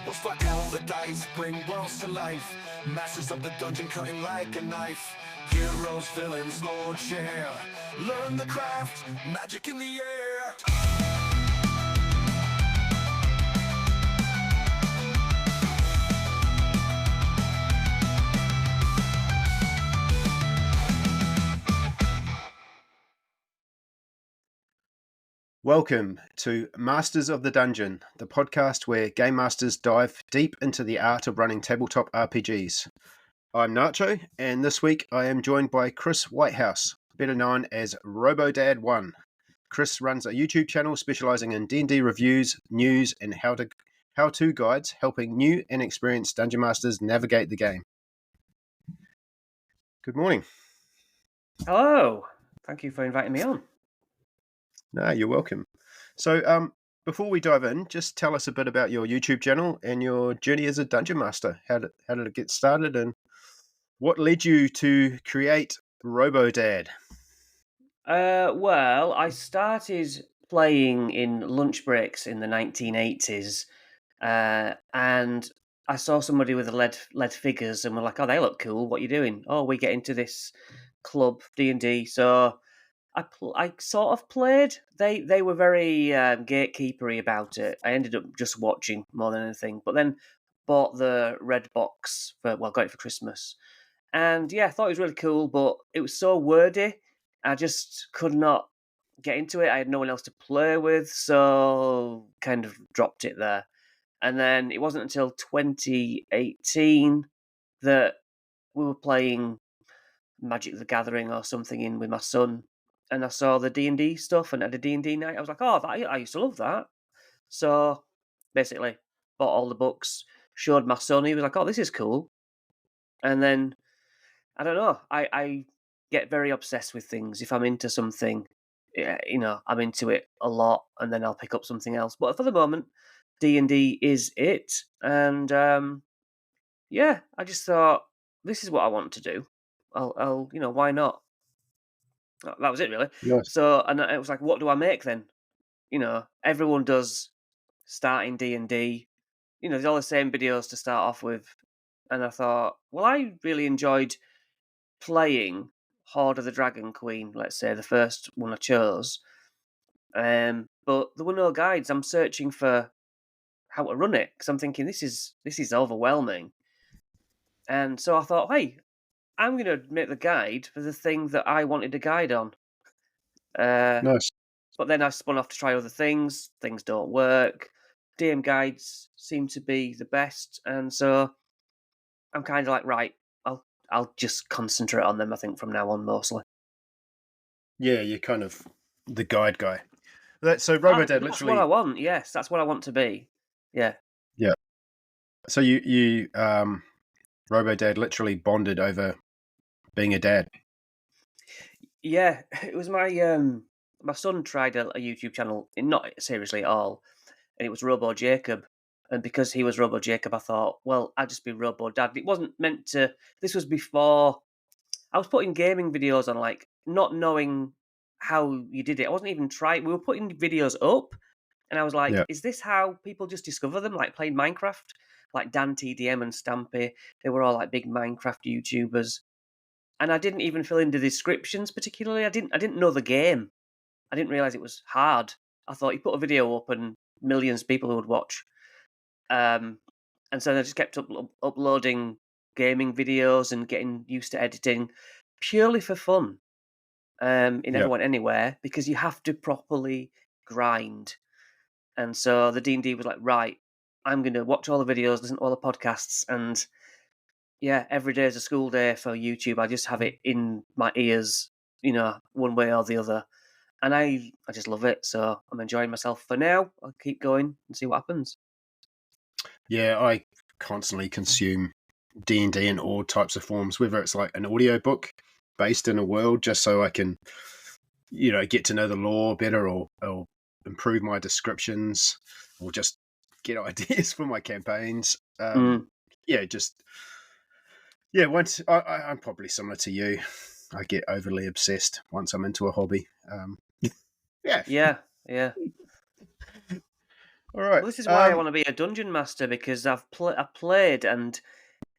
We'll fuck all the dice, bring worlds to life. Masters of the dungeon cutting like a knife. Heroes, villains, lord, share. Learn the craft, magic in the air. Welcome to Masters of the Dungeon, the podcast where game masters dive deep into the art of running tabletop RPGs. I'm Nacho, and this week I am joined by Chris Whitehouse, better known as Robodad1. Chris runs a YouTube channel specializing in D&D reviews, news, and how-to guides, helping new and experienced dungeon masters navigate the game. Good morning. Hello. Thank you for inviting me on. No, you're welcome. So, before we dive in, just tell us a bit about your YouTube channel and your journey as a dungeon master. How did it get started, and what led you to create Robodad? Well, I started playing in lunch breaks in the 1980s, and I saw somebody with lead figures, and we're like, "Oh, they look cool. What are you doing?" "Oh, we get into this club D&D." So I sort of played. They were very gatekeepery about it. I ended up just watching more than anything, but then bought the red box got it for Christmas, and yeah, I thought it was really cool, but it was so wordy. I just could not get into it. I had no one else to play with, so kind of dropped it there. And then it wasn't until 2018 that we were playing Magic the Gathering or something in with my son, and I saw the D&D stuff and had a D&D night. I was like, oh, I used to love that. So basically, bought all the books, showed my son. He was like, oh, this is cool. And then, I don't know, I get very obsessed with things. If I'm into something, I'm into it a lot, and then I'll pick up something else. But for the moment, D&D is it. And yeah, I just thought, this is what I want to do. I'll why not? That was it, really. Nice. So, and it was like, what do I make then? Everyone does starting D&D. There's all the same videos to start off with. And I thought, well, I really enjoyed playing Horde of the Dragon Queen, let's say, the first one I chose. But there were no guides. I'm searching for how to run it, because I'm thinking, this is overwhelming. And so I thought, hey, I'm going to make the guide for the thing that I wanted a guide on. Nice. But then I spun off to try other things. Things don't work. DM guides seem to be the best, and so I'm kind of like, right, I'll just concentrate on them, I think, from now on, mostly. Yeah, you're kind of the guide guy. So Robodad That's what I want. Yes, that's what I want to be. Yeah. Yeah. So you Robodad literally bonded over being a dad. Yeah, it was my son tried a YouTube channel, not seriously at all, and it was Robo Jacob. And because he was Robo Jacob, I thought, well, I'd just be Robo Dad. It wasn't meant to. This was before I was putting gaming videos on, like, not knowing how you did it. I wasn't even trying. We were putting videos up, and I was like, is this how people just discover them? Like playing Minecraft? Like Dan TDM and Stampy, they were all like big Minecraft YouTubers. And I didn't even fill in the descriptions particularly. I didn't know the game. I didn't realise it was hard. I thought you put a video up and millions of people would watch. And so I just kept uploading gaming videos and getting used to editing purely for fun. It never went anywhere because you have to properly grind. And so the D&D was like, right, I'm going to watch all the videos, listen to all the podcasts, and yeah, every day is a school day for YouTube. I just have it in my ears, one way or the other. And I just love it. So I'm enjoying myself for now. I'll keep going and see what happens. Yeah, I constantly consume D&D in all types of forms, whether it's like an audiobook based in a world just so I can, get to know the lore better or improve my descriptions or just get ideas for my campaigns. Once I'm probably similar to you. I get overly obsessed once I'm into a hobby. Yeah, Yeah. All right. Well, this is why I want to be a dungeon master, because I've played, and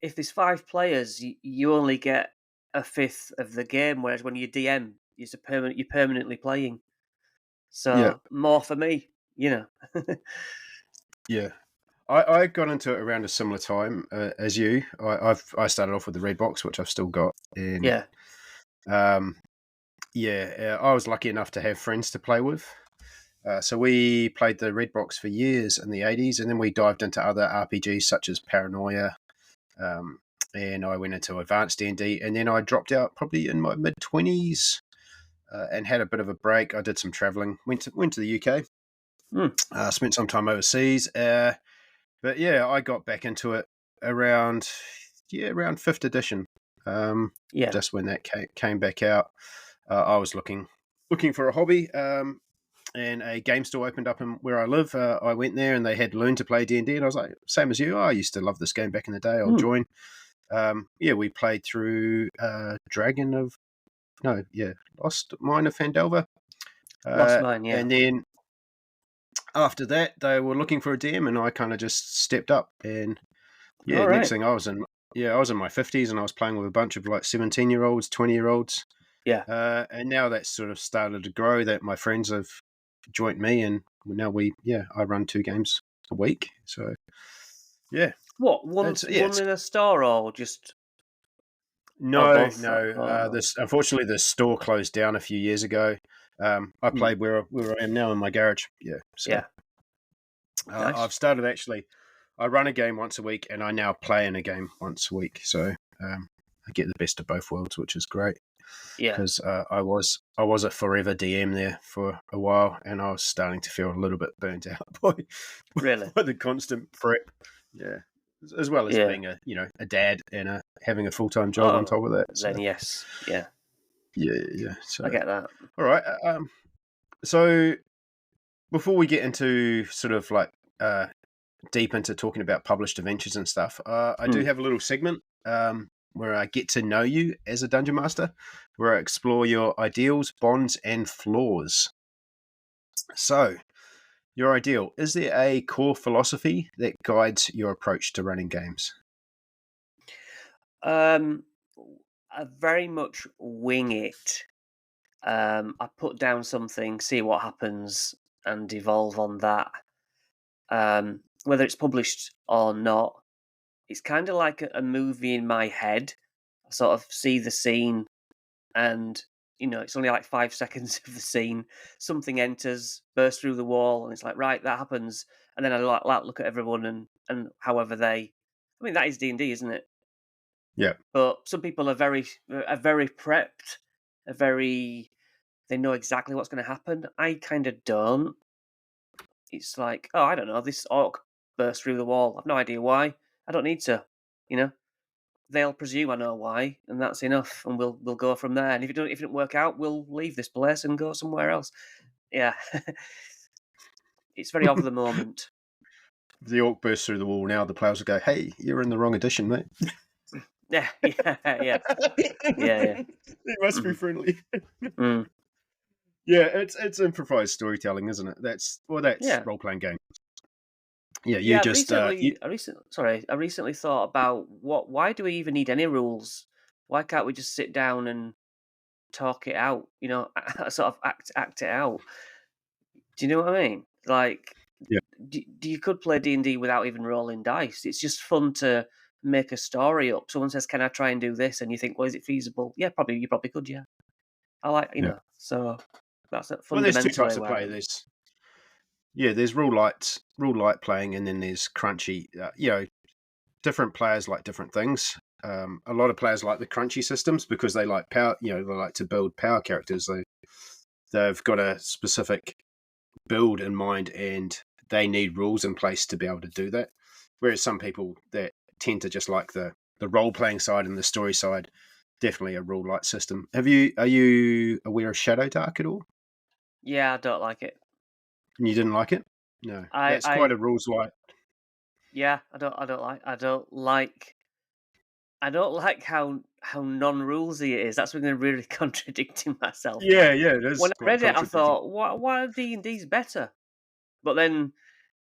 if there's 5 players, you only get a fifth of the game, whereas when you DM, you're permanently playing. Yeah. So more for me, you know. Yeah. I got into it around a similar time as you. I started off with the red box, which I've still got, and Yeah. I was lucky enough to have friends to play with. So we played the red box for years in the 80s, and then we dived into other RPGs such as Paranoia, and I went into advanced D&D, and then I dropped out probably in my mid-20s and had a bit of a break. I did some traveling, went to the UK, spent some time overseas. But yeah, I got back into it around 5th edition. Yeah. Just when that came back out, I was looking for a hobby, and a game store opened up in where I live. I went there and they had Learn to Play D&D, and I was like, same as you. I used to love this game back in the day. I'll join. We played through Lost Mine of Fandelver. Lost Mine, yeah. And then after that, they were looking for a DM, and I kind of just stepped up. And All right. next thing I was in my 50s, and I was playing with a bunch of like 17-year-olds, 20-year-olds. Yeah. And now that's sort of started to grow. That my friends have joined me, and now I run 2 games a week. So yeah. What, one in a store, or just No. Oh. Unfortunately, the store closed down a few years ago. I played where I am now in my garage. Yeah. So, yeah. Nice. I've started actually. I run a game once a week, and I now play in a game once a week. So I get the best of both worlds, which is great. Yeah. Because I was a forever DM there for a while, and I was starting to feel a little bit burnt out by the constant prep. Yeah. As well as being a dad and having a full-time job on top of that. So. Then yes, yeah. Yeah. So I get that. All right. So before we get into sort of like deep into talking about published adventures and stuff, I do have a little segment where I get to know you as a dungeon master, where I explore your ideals, bonds, and flaws. So, your ideal, is there a core philosophy that guides your approach to running games? I very much wing it. I put down something, see what happens, and evolve on that. Whether it's published or not, it's kind of like a movie in my head. I sort of see the scene, and it's only like 5 seconds of the scene. Something enters, bursts through the wall, and it's like, right, that happens. And then I like look at everyone and however they. I mean, that is D&D, isn't it? Yeah. But some people are very prepped, they know exactly what's going to happen. I kind of don't. It's like, oh, I don't know, this orc burst through the wall. I've no idea why. I don't need to. They'll presume I know why, and that's enough. And we'll go from there. And if it doesn't work out, we'll leave this place and go somewhere else. Yeah, it's very of the moment. If the orc bursts through the wall now, the players will go, "Hey, you're in the wrong edition, mate." Yeah. It must be friendly. Yeah, it's improvised storytelling, isn't it? That's role playing game. Yeah, you just I recently thought about why do we even need any rules? Why can't we just sit down and talk it out? Sort of act it out. Do you know what I mean? Like, you could play D&D without even rolling dice. It's just fun to make a story up. Someone says, "Can I try and do this?" And you think, "Well, is it feasible?" Yeah, probably. You probably could. Yeah, I like So that's a well, fundamental. there's 2 types of play. There's rule light playing, and then there's crunchy. Different players like different things. A lot of players like the crunchy systems because they like power. They like to build power characters. They've got a specific build in mind, and they need rules in place to be able to do that. Whereas some people that tend to just like the role playing side and the story side, definitely a rule light system. Are you aware of Shadow Dark at all? Yeah, I don't like it. You didn't like it? No, that's quite a rules light. Yeah, I don't like how how non-rulesy it is. That's when I'm really contradicting myself. Yeah, it When is I quite read it, I contradicting. thought, why are D&D's better? But then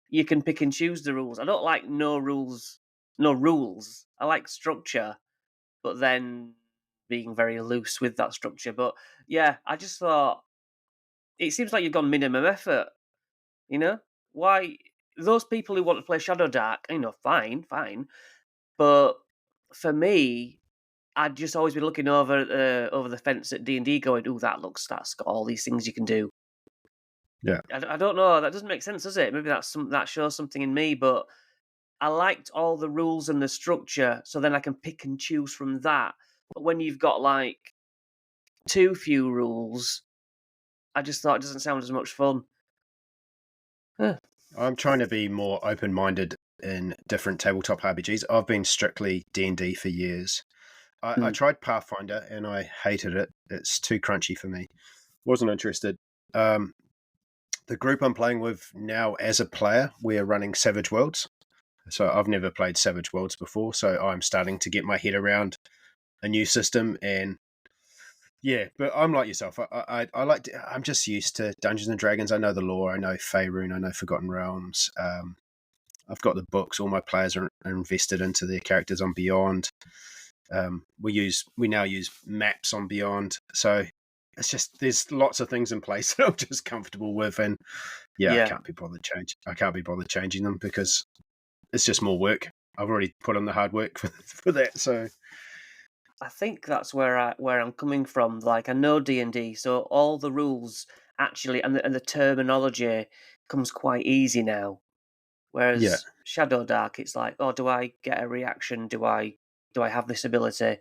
you can pick and choose the rules. I don't like no rules. No rules. I like structure, but then being very loose with that structure. But yeah, I just thought it seems like you've gone minimum effort. You know, why those people who want to play Shadow Dark? Fine, fine. But for me, I'd just always be looking over the fence at D&D, going, "Ooh, that's got all these things you can do." Yeah. I don't know. That doesn't make sense, does it? Maybe that shows something in me, but I liked all the rules and the structure, so then I can pick and choose from that. But when you've got like too few rules, I just thought it doesn't sound as much fun. Huh. I'm trying to be more open-minded in different tabletop RPGs. I've been strictly D&D for years. I Mm. tried Pathfinder and I hated it. It's too crunchy for me. Wasn't interested. The group I'm playing with now as a player, we are running Savage Worlds. So I've never played Savage Worlds before, so I'm starting to get my head around a new system. And yeah, but I'm like yourself. I like I'm just used to Dungeons and Dragons. I know the lore. I know Faerun. I know Forgotten Realms. I've got the books. All my players are invested into their characters on Beyond. We now use maps on Beyond. So it's just there's lots of things in place that I'm just comfortable with, and yeah, Yeah. I can't be bothered changing them because it's just more work. I've already put in the hard work for that. So I think that's where I'm coming from. Like I know D&D, so all the rules actually and the terminology comes quite easy now. yeah, Whereas Shadow Dark, it's like, oh, do I get a reaction? Do I have this ability?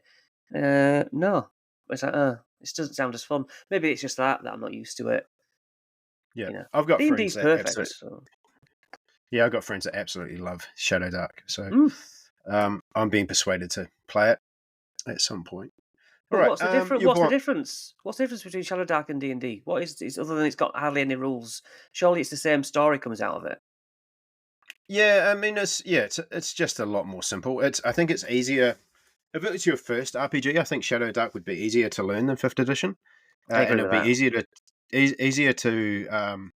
No. It's like, this doesn't sound as fun. Maybe it's just that I'm not used to it. yeah. You know, I've got friends D&D's that perfect. absolutely So. I've got friends that absolutely love Shadow Dark. So Mm. I'm being persuaded to play it at some point. All But right, what's the difference? you're What's the born. difference? What's the difference between Shadow Dark and D&D? What is it other than it's got hardly any rules? Surely it's the same story comes out of it. Yeah, I mean it's just a lot more simple. I think it's easier if it was your first RPG. I think Shadow Dark would be easier to learn than fifth edition, I and agree it'd with be that. easier to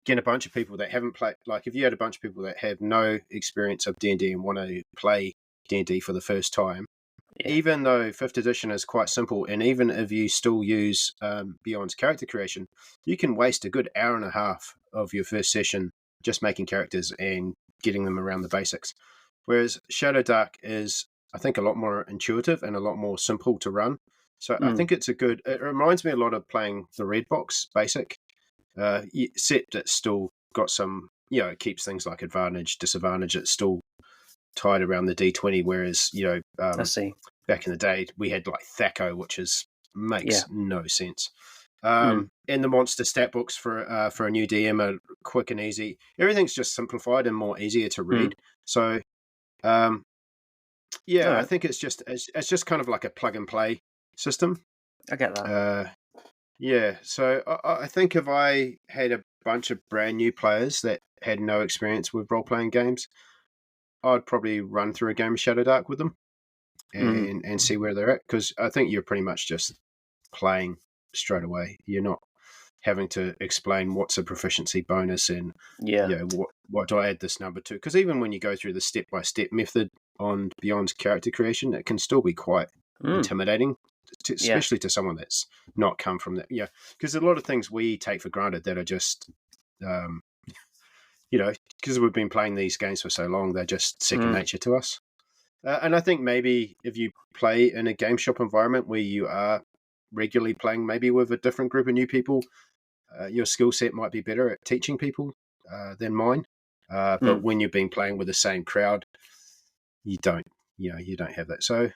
get a bunch of people that haven't played. Like if you had a bunch of people that have no experience of D&D and want to play D&D for the first time, Yeah. even though fifth edition is quite simple, and even if you still use Beyond's character creation, you can waste a good hour and a half of your first session just making characters and getting them around the basics. Whereas Shadow Dark is, I think, a lot more intuitive and a lot more simple to run. So I Mm. think it's it reminds me a lot of playing the Red Box basic, except it's still got some, it keeps things like advantage, disadvantage. It's still tied around the D20, whereas, I see. back in the day, we had like Thaco, which Yeah. makes no sense. Mm. And the monster stat books for a new DM are quick and easy. Everything's just simplified and more easier to Mm. read. So um, yeah, All I right. think it's just kind of like a plug and play system. I get that. Uh, yeah, so I think if I had a bunch of brand new players that had no experience with role playing games, I'd probably run through a game of Shadow Dark with them Mm. and see where they're at, because I think you're pretty much just playing straight away. You're not having to explain what's a proficiency bonus and Yeah. what do I add this number to? Because even when you go through the step by step method on Beyond's character creation, it can still be quite Mm. intimidating, Yeah. especially to someone that's not come from that. Yeah, because a lot of things we take for granted that are just, um, because we've been playing these games for so long, they're just second Mm. nature to us. And I think maybe if you play in a game shop environment where you are regularly playing, maybe with a different group of new people, your skill set might be better at teaching people than mine. But Mm. when you've been playing with the same crowd, you don't, you don't have that. So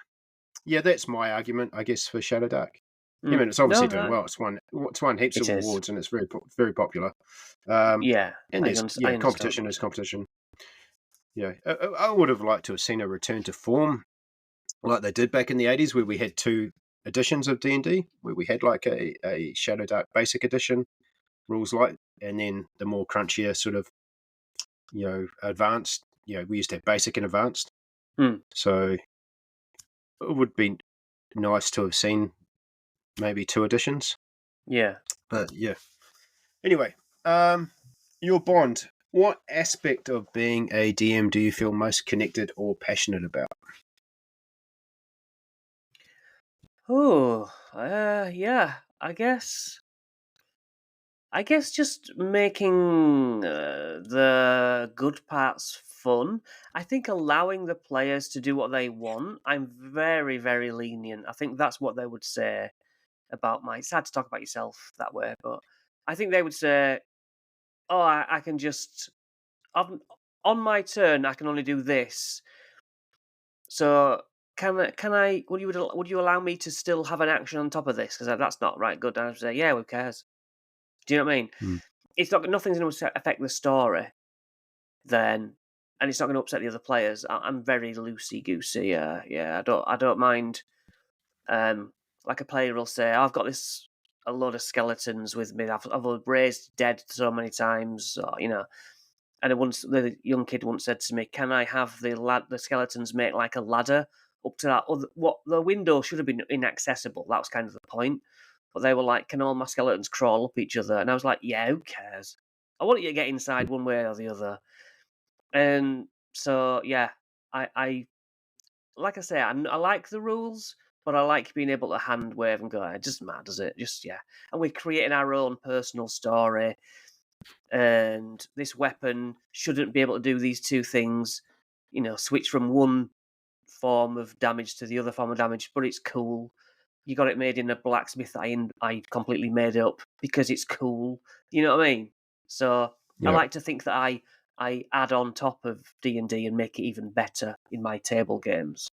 yeah, that's my argument, I guess, for Shadow Dark. I Mm. mean, it's obviously No, doing no, well. It's won heaps it of is. awards, and it's very popular. Um, Yeah, and there's I understand. competition is competition. Yeah, I would have liked to have seen a return to form like they did back in the 80s, where we had two editions of D&D, where we had like a Shadow Dark basic edition, rules light, and then the more crunchier sort of, advanced. We used to have basic and advanced. Mm. So it would be nice to have seen maybe 2 editions. Yeah. But yeah. Anyway, your Bond. What aspect of being a DM do you feel most connected or passionate about? Oh, yeah. I guess just making the good parts fun. I think allowing the players to do what they want. I'm very, very lenient. I think that's what they would say about my. It's hard to talk about yourself that way, but I think they would say, "Oh, I can just on my turn. I can only do this. So can I? Would you allow me to still have an action on top of this? Because that's not right. Good." And I'd say, "Yeah, who cares? Do you know what I mean? Hmm. It's not nothing's going to affect the story then, and it's not going to upset the other players. I'm very loosey goosey. Yeah, I don't mind. Um, like a player will say, I've got a load of skeletons with me. I've raised dead so many times, or, And the young kid once said to me, "Can I have the skeletons make like a ladder up to that? What the window should have been inaccessible. That was kind of the point." But they were like, "Can all my skeletons crawl up each other?" And I was like, "Yeah, who cares? I want you to get inside one way or the other." And so, yeah, I like I say, I like the rules, but I like being able to hand wave and go, "It doesn't matter, does it?" Just, yeah. And we're creating our own personal story, and this weapon shouldn't be able to do these two things, switch from one form of damage to the other form of damage, but it's cool. You got it made in a blacksmith that I completely made up because it's cool. You know what I mean? So I Yeah. like to think that I add on top of D&D and make it even better in my table games.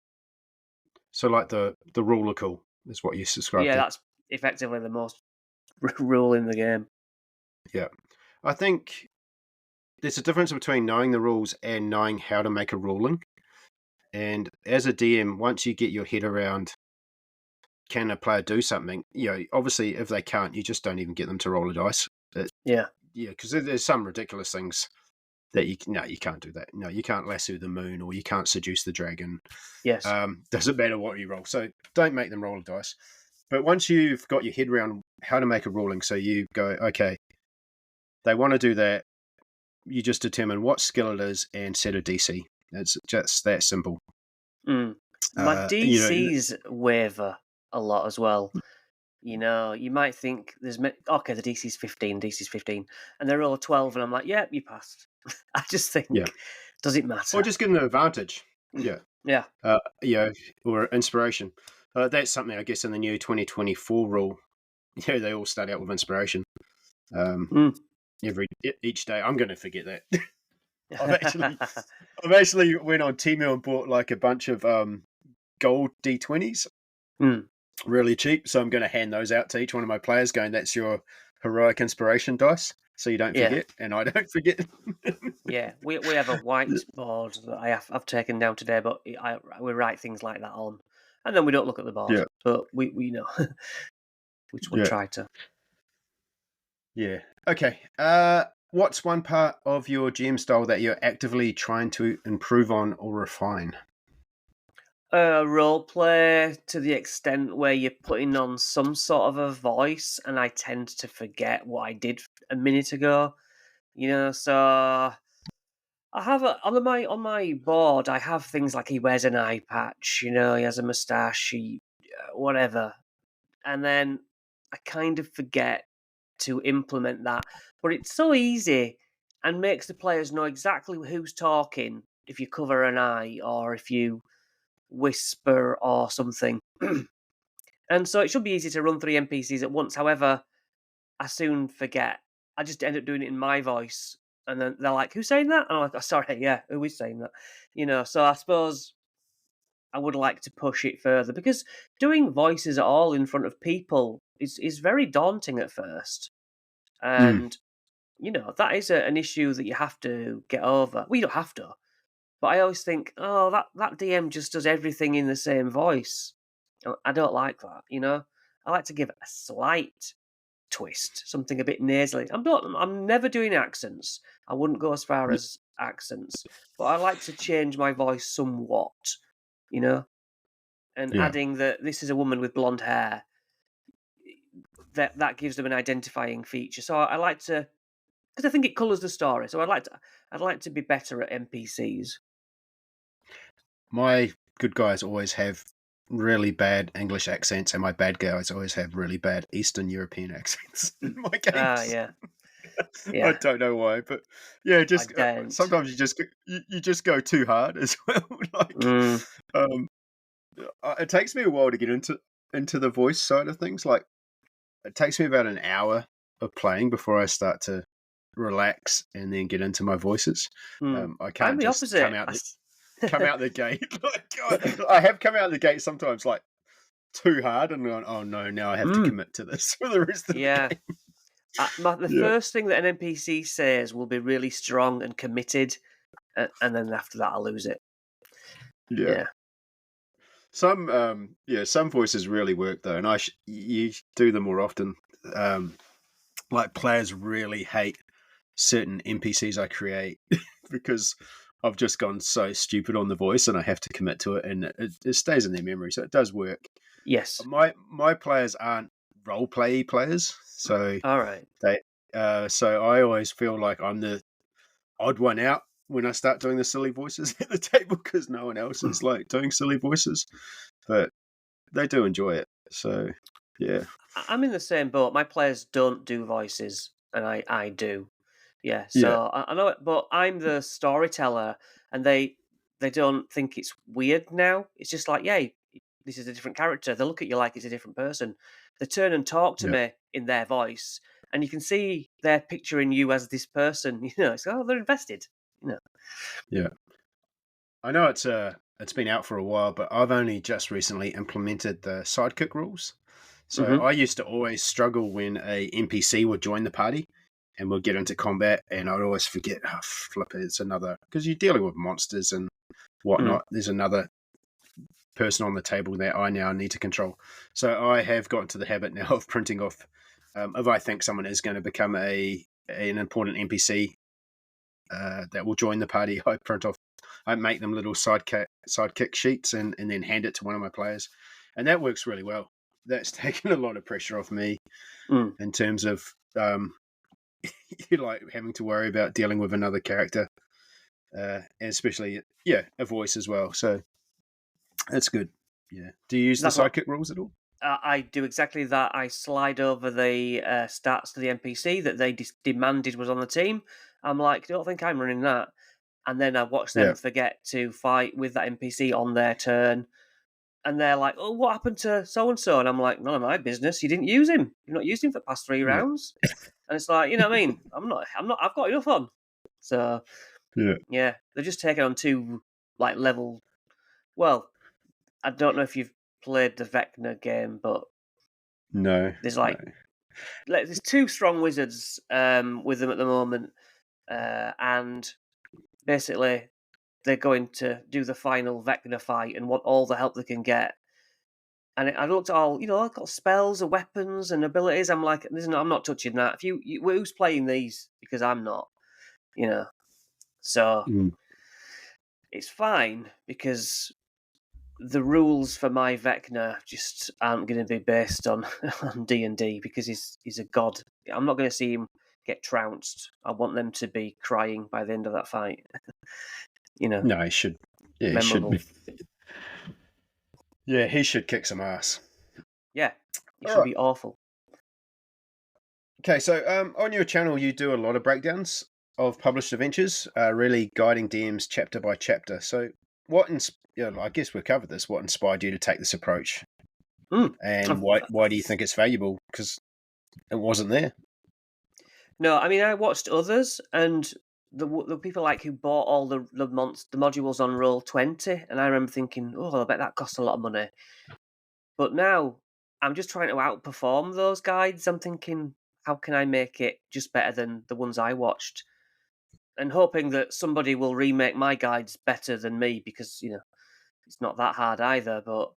So like the rule are cool is what you subscribe Yeah, to. that's effectively the most rule in the game. Yeah. I think there's a difference between knowing the rules and knowing how to make a ruling. And as a DM, once you get your head around can a player do something, obviously if they can't, you just don't even get them to roll a dice. Yeah. Yeah, because there's some ridiculous things that you can't do that. No, you can't lasso the moon or you can't seduce the dragon. Yes. Doesn't matter what you roll. So don't make them roll a dice. But once you've got your head around how to make a ruling, so you go, okay, they want to do that, you just determine what skill it is and set a DC. It's just that simple. Mm. My Uh, you know, DCs waver a lot as well. You might think okay, the DC's 15, and they're all 12, and I'm like, yep, you passed. I just yeah, think, does it or matter? just give them an advantage. Yeah, Yeah. or inspiration. That's something I guess in the new 2024 rule. They all start out with inspiration. Mm. Each day, I'm going to forget that. I've actually went on Temu and bought like a bunch of gold D20s, Mm. really cheap. So I'm going to hand those out to each one of my players, going, "That's your heroic inspiration dice, so you don't Yeah. forget, and I don't forget." Yeah. We have a whiteboard that I've taken down today, but we write things like that on, and then we don't look at the board, Yeah, but we know we yeah, try to. yeah. Okay. What's one part of your GM style that you're actively trying to improve on or refine? Role play to the extent where you're putting on some sort of a voice, and I tend to forget what I did a minute ago. So I have on my board. I have things like he wears an eye patch. He has a moustache. Whatever, and then I kind of forget to implement that. But it's so easy and makes the players know exactly who's talking if you cover an eye or if you whisper or something. And so it should be easy to run 3 NPCs at once. However, I soon forget. I just end up doing it in my voice. And then they're like, "Who's saying that?" And I'm like, "Oh, sorry, yeah, who is saying that?" So I suppose I would like to push it further because doing voices at all in front of people is very daunting at first. Mm, And, that is an issue that you have to get over. Well, you don't have to. But I always think, oh, that DM just does everything in the same voice. I don't like that. I like to give it a slight twist, something a bit nasally. I'm never doing accents. I wouldn't go as far as accents, but I like to change my voice somewhat. You know? and Yeah. adding that this is a woman with blonde hair, that gives them an identifying feature. So I like to, because I think it colours the story. So I'd like to be better at NPCs. My good guys always have really bad English accents, and my bad guys always have really bad Eastern European accents in my Ah, games. yeah, I yeah. don't know why, but yeah, I just don't. sometimes you just go too hard as well. Like, Mm, um, it takes me a while to get into the voice side of things. Like, it takes me about an hour of playing before I start to relax and then get into my voices. mm. I I'm can't the just opposite. come out the gate. I have come out the gate sometimes like too hard and gone, oh no, now I have to Mm, commit to this for the rest of the yeah. game. The Yeah, first thing that an NPC says will be really strong and committed, and then after that, I'll lose it. yeah. Yeah. Some voices really work though, and you do them more often. Um, like players really hate certain NPCs I create because I've just gone so stupid on the voice, and I have to commit to it, and it stays in their memory, so it does work. Yes. My players aren't role play players, so All right. so I always feel like I'm the odd one out when I start doing the silly voices at the table because no one else is like doing silly voices, but they do enjoy it. So yeah, I'm in the same boat. My players don't do voices, and I do. Yeah. yeah, So I know it, but I'm the storyteller, and they don't think it's weird now. It's just like, yeah, this is a different character. They look at you like it's a different person. They turn and talk to yeah, me in their voice, and you can see they're picturing you as this person. You know, it's they're invested. You know. yeah. I know it's been out for a while, but I've only just recently implemented the sidekick rules. So Hmm. I used to always struggle when a NPC would join the party and we'd get into combat, and I'd always forget, oh, flip it, it's another, because you're dealing with monsters and Mm. whatnot. There's another person on the table that I now need to control. So I have gotten to the habit now of printing off, if I think someone is going to become an important NPC that will join the party, I make them little sidekick sheets and then hand it to one of my players, and that works really well. That's taken a lot of pressure off me Mm. in terms of you like having to worry about dealing with another character, and especially a voice as well. So that's good. Yeah. Do you use the That's what sidekick rules at all? I do exactly that. I slide over the stats to the NPC that they demanded was on the team. I'm like, don't think I'm running that. And then I watch Yeah. them forget to fight with that NPC on their turn. And they're like, oh, what happened to so and so? And I'm like, none of my business. You didn't use him. You've not used him for the past 3 Yeah. rounds. And it's like, you know what I mean? I've got enough on. So, Yeah. yeah, they're just taking on two, like, level. Well, I don't know if you've played the Vecna game, but No. there's No. there's two strong wizards with them at the moment, and basically they're going to do the final Vecna fight and want all the help they can get. And I looked at all, I've got spells and weapons and abilities. I'm like, I'm not touching that. If who's playing these? Because I'm not, you know. So Mm. it's fine because the rules for my Vecna just aren't going to be based on on D&D because he's a god. I'm not going to see him get trounced. I want them to be crying by the end of that fight. No, he should. Yeah, he should Memorable. be. Yeah, he should kick some ass. Yeah, it All should right. be awful. Okay, so on your channel, you do a lot of breakdowns of published adventures, really guiding DMs chapter by chapter. So, I guess we've covered this. What inspired you to take this approach, Mm. and why do you think it's valuable? Because it wasn't there. No, I mean I watched others and the people like who bought all the modules on Roll20, and I remember thinking, oh, I bet that costs a lot of money. But now I'm just trying to outperform those guides. I'm thinking, how can I make it just better than the ones I watched? And hoping that somebody will remake my guides better than me because, it's not that hard either. But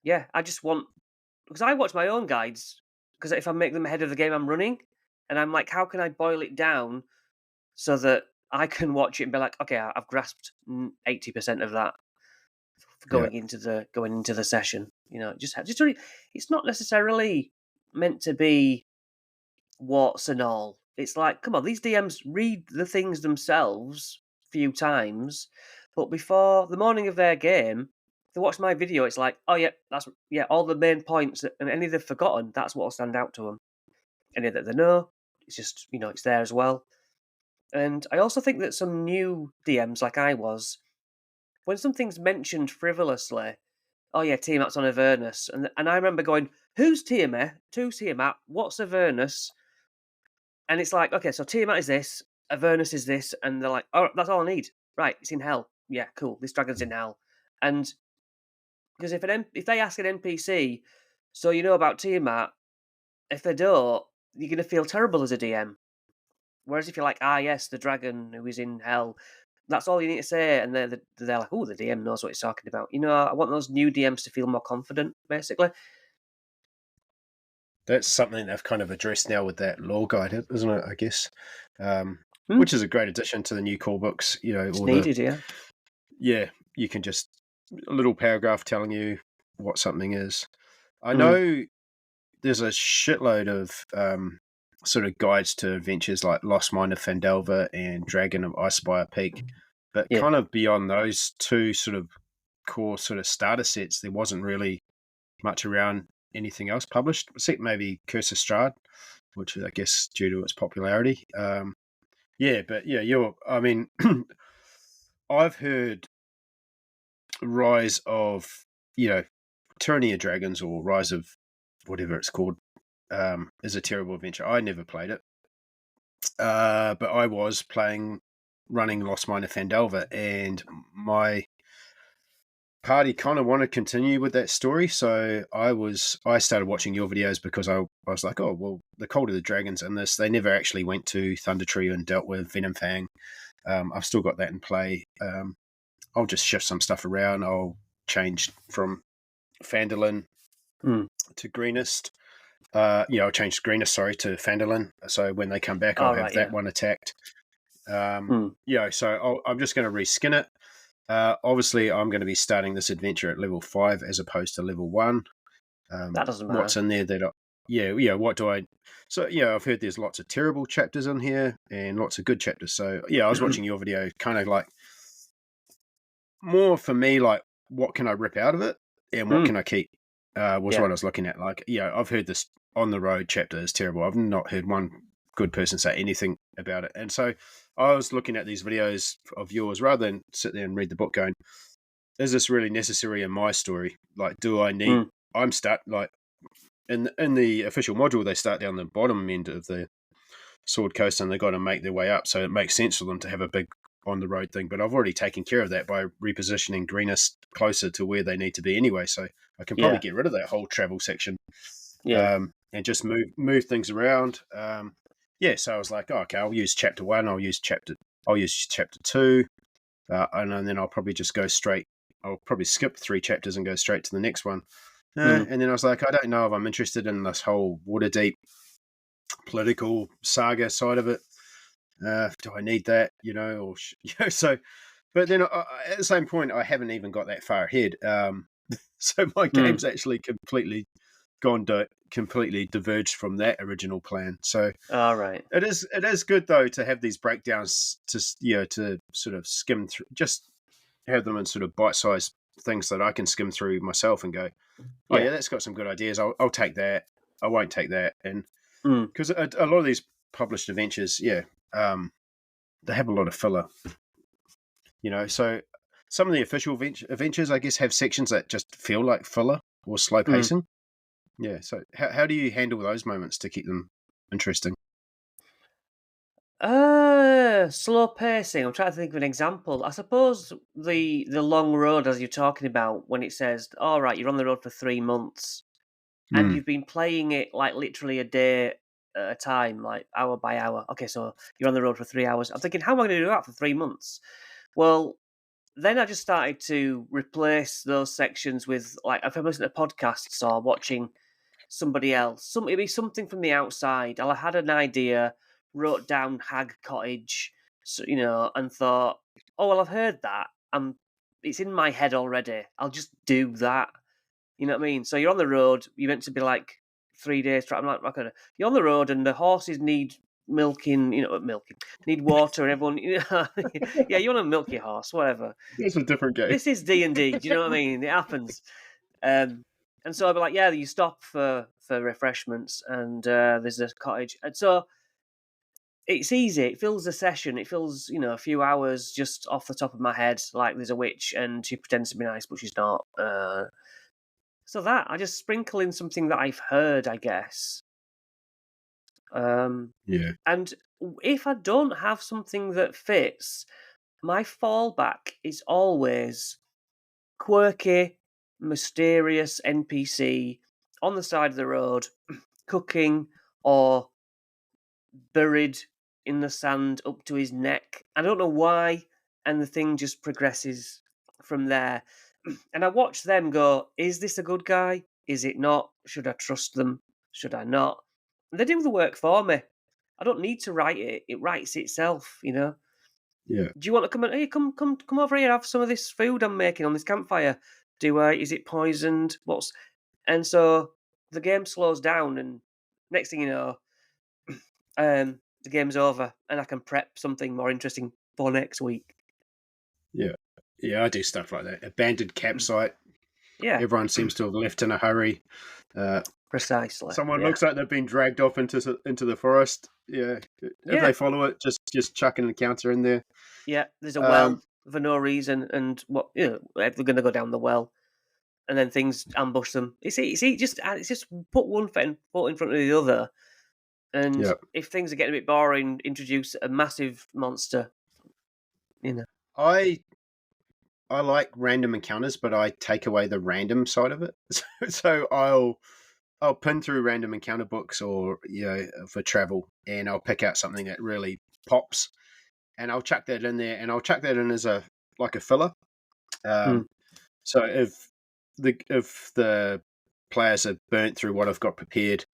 yeah, I just want, because I watch my own guides, because if I make them ahead of the game I'm running, and I'm like, how can I boil it down so that I can watch it and be like, okay, I've grasped 80% of that. going into the session. It's not necessarily meant to be warts and all. It's like, come on, these DMs read the things themselves a few times, but before the morning of their game, they watch my video. It's like, oh yeah, all the main points and any they've forgotten, that's what'll stand out to them. Any that they know, it's just it's there as well. And I also think that some new DMs, like I was, when something's mentioned frivolously, oh yeah, Tiamat's on Avernus, and I remember going, who's Tiamat? Who's Tiamat? What's Avernus? And it's like, okay, so Tiamat is this, Avernus is this, and they're like, oh, that's all I need. Right, it's in hell. Yeah, cool. This dragon's in hell. And because if they ask an NPC, so you know about Tiamat, if they don't, you're going to feel terrible as a DM. Whereas if you're like, yes, the dragon who is in hell, that's all you need to say, and they're like, oh, the DM knows what he's talking about. I want those new DMs to feel more confident, basically. That's something they've kind of addressed now with that lore guide, isn't it? I guess, which is a great addition to the new core books. It's needed, yeah. Yeah, you can just a little paragraph telling you what something is. I know there's a shitload of sort of guides to adventures like Lost Mine of Phandelver and Dragon of Icespire Peak, but kind of beyond those two sort of core sort of starter sets, there wasn't really much around anything else published, except maybe Curse of Strahd, which is, I guess, due to its popularity. I've heard Rise of, Tyranny of Dragons or Rise of whatever it's called, is a terrible adventure. I never played it, but I was running Lost Mine of Phandelver, and my party kind of want to continue with that story, so I started watching your videos because I was like, oh well, the Cult of the Dragons in this, they never actually went to Thundertree and dealt with Venom Fang. I've still got that in play. I'll just shift some stuff around. I'll change from Phandalin to Greenest. I'll change Greenest, to Phandalin, so when they come back I'll have that one attacked. So I'm just going to reskin it. Obviously, I'm going to be starting this adventure at level 5 as opposed to level 1. That doesn't matter. What's in there that what do I... So, I've heard there's lots of terrible chapters in here and lots of good chapters. So, I was watching your video, kind of like, more for me, like, what can I rip out of it and what can I keep, was what I was looking at. Like, I've heard this On the Road chapter is terrible. I've not heard one good person say anything about it. And so I was looking at these videos of yours rather than sit there and read the book going, is this really necessary in my story? Like, do I need... I'm like, in the official module, they start down the bottom end of the Sword Coast and they've got to make their way up. So it makes sense for them to have a big on the road thing. But I've already taken care of that by repositioning Greenest closer to where they need to be anyway. So I can probably get rid of that whole travel section and just move things around. So I was like, okay, I'll use chapter 1, I'll use chapter 2, and then I'll probably just go straight. I'll probably skip 3 chapters and go straight to the next one. And then I was like, I don't know if I'm interested in this whole Waterdeep political saga side of it. Do I need that? So. But then at the same point, I haven't even got that far ahead. So my game's actually completely diverged from that original plan. So it is good though to have these breakdowns to sort of skim through, just have them in sort of bite-sized things that I can skim through myself and go, that's got some good ideas. I'll take that. I won't take that. And because a lot of these published adventures, they have a lot of filler. So some of the official adventures, I guess, have sections that just feel like filler or slow pacing. Yeah, so how do you handle those moments to keep them interesting? Slow pacing. I'm trying to think of an example. I suppose the long road, as you're talking about, when it says, all right, you're on the road for 3 months and you've been playing it like literally a day at a time, like hour by hour. Okay, so you're on the road for 3 hours. I'm thinking, how am I going to do that for 3 months? Well, then I just started to replace those sections with, like, if I'm listening to podcasts or watching somebody else, it'd be something from the outside. I had an idea, wrote down Hag Cottage, and thought, oh well, I've heard that. I'm it's in my head already. I'll just do that. You know what I mean? So you're on the road. You're meant to be like 3 days. I'm like, okay, you're on the road, and the horses need milking. Need water, and everyone. Yeah, you want to milk your horse, whatever. It's a different game. This is D&D. Do you know what I mean? It happens. And so I'd be like, yeah, you stop for refreshments, and there's a cottage, and so it's easy. It fills a session. It fills, a few hours just off the top of my head. Like there's a witch, and she pretends to be nice, but she's not. So that I just sprinkle in something that I've heard, I guess. Yeah. And if I don't have something that fits, my fallback is always quirky, mysterious NPC on the side of the road, cooking or buried in the sand up to his neck. I don't know why, and the thing just progresses from there. And I watch them go, is this a good guy? Is it not? Should I trust them? Should I not? And they do the work for me. I don't need to write it. It writes itself, Yeah. Do you want to come and hey, come over here, have some of this food I'm making on this campfire? Is it poisoned? And so the game slows down, and next thing you know, the game's over, and I can prep something more interesting for next week. Yeah. Yeah, I do stuff like that. Abandoned campsite. Yeah, Everyone seems to have left in a hurry. precisely. Someone looks like they've been dragged off into the forest. Yeah. If they follow it, just chuck an encounter in there. Yeah, there's a well for no reason, and they're going to go down the well, and then things ambush them. It's just put one foot in front of the other, and if things are getting a bit boring, introduce a massive monster. I like random encounters, but I take away the random side of it. So I'll pin through random encounter books or for travel, and I'll pick out something that really pops, and I'll chuck that in there, and I'll chuck that in as a filler. So if the players have burnt through what I've got prepared,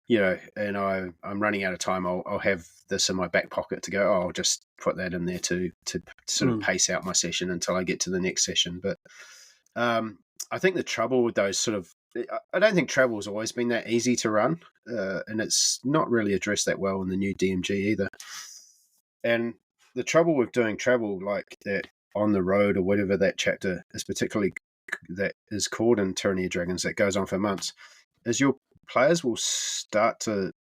and I'm running out of time, I'll have this in my back pocket to go, I'll just put that in there to sort of pace out my session until I get to the next session. But I think the trouble with those I don't think travel's always been that easy to run, and it's not really addressed that well in the new DMG either. And the trouble with doing travel like that on the road or whatever that chapter is particularly that is called in Tyranny of Dragons that goes on for months, is your players will start to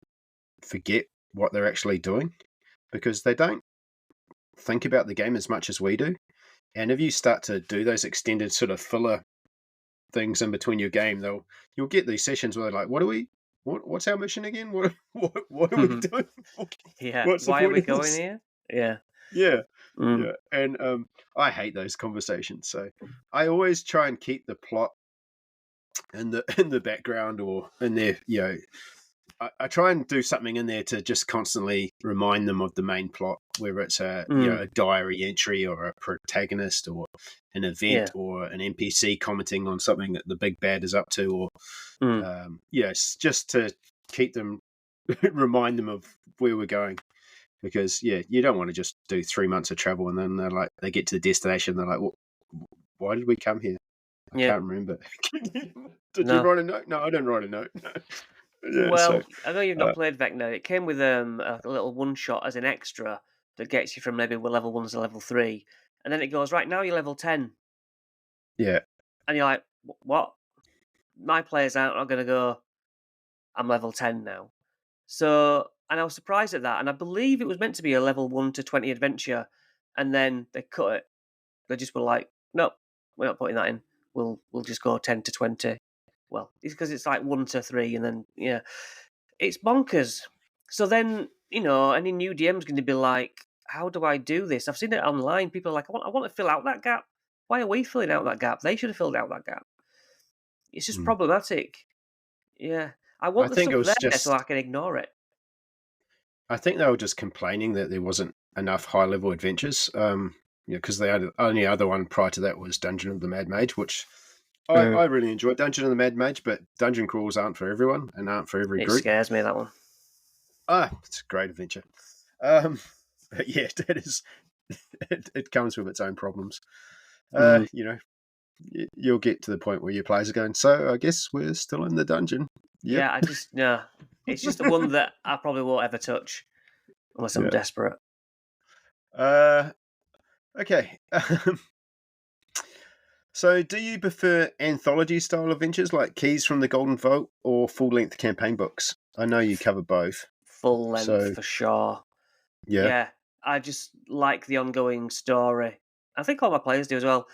forget what they're actually doing because they don't think about the game as much as we do. And if you start to do those extended sort of filler things in between your game, you'll get these sessions where they're like, what's our mission again? What are we doing? Yeah. Why are we going here? Yeah. Yeah. Yeah. And I hate those conversations. So I always try and keep the plot in the background or in there, I try and do something in there to just constantly remind them of the main plot, whether it's a diary entry or a protagonist or an event or an NPC commenting on something that the big bad is up to, or just to keep them, remind them of where we're going. Because you don't want to just do 3 months of travel and then they get to the destination, they're like, well, why did we come here? I can't remember. Did you write a note? No, I didn't write a note. No. I know you've not played Vecna. It came with a little one shot as an extra that gets you from maybe level 1 to level 3, and then it goes right now you're level 10. Yeah, and you're like, what? My players aren't going to go, I'm level 10 now. So, and I was surprised at that, and I believe it was meant to be a level 1 to 20 adventure, and then they cut it. They just were like, nope, we're not putting that in. We'll just go 10 to 20. Well, it's because it's like 1 to 3, and then it's bonkers. So then any new DM's going to be like, how do I do this? I've seen it online. People are like, I want to fill out that gap. Why are we filling out that gap? They should have filled out that gap. It's just problematic. Yeah, I want the stuff there so I can ignore it. I think they were just complaining that there wasn't enough high-level adventures. Because the only other one prior to that was Dungeon of the Mad Mage, which I really enjoyed Dungeon of the Mad Mage, but dungeon crawls aren't for everyone and aren't for every group. It scares me, that one. It's a great adventure. But yeah, that is, it comes with its own problems. Mm. You know, you'll get to the point where your players are going, so I guess we're still in the dungeon. Yep. Yeah, I just no. It's just the one that I probably won't ever touch unless I'm Yeah. desperate. Okay. So, do you prefer anthology style adventures like Keys from the Golden Vault or full length campaign books? I know you cover both. Full length So, for sure. yeah. Yeah, I just like the ongoing story. I think all my players do as well.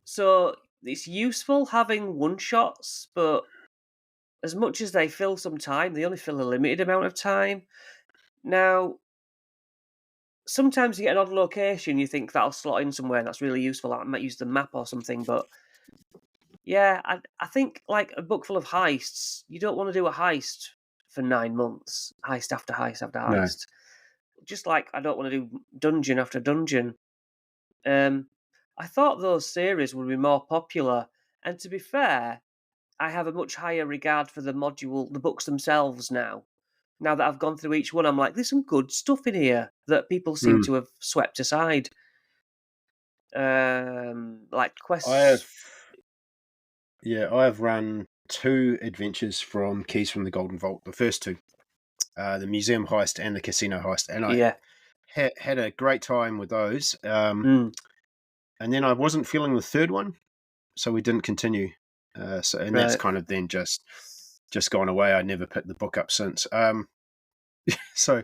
So it's useful having one shots, but as much as they fill some time, they only fill a limited amount of time. Now, sometimes you get an odd location, you think that'll slot in somewhere, and that's really useful. I might use the map or something, but yeah, I think like a book full of heists, you don't want to do a heist for 9 months, heist after heist after No. heist. Just like I don't want to do dungeon after dungeon. I thought those series would be more popular, and to be fair, I have a much higher regard for the books themselves now. Now that I've gone through each one, I'm like, there's some good stuff in here that people seem Mm. to have swept aside. Like I have, quests. I have run 2 adventures from Keys from the Golden Vault. The first 2, the museum heist and the casino heist, and I Yeah. had a great time with those. Mm, And then I wasn't feeling the third one, so we didn't continue. And that's right. kind of then just gone away. I never picked the book up since. So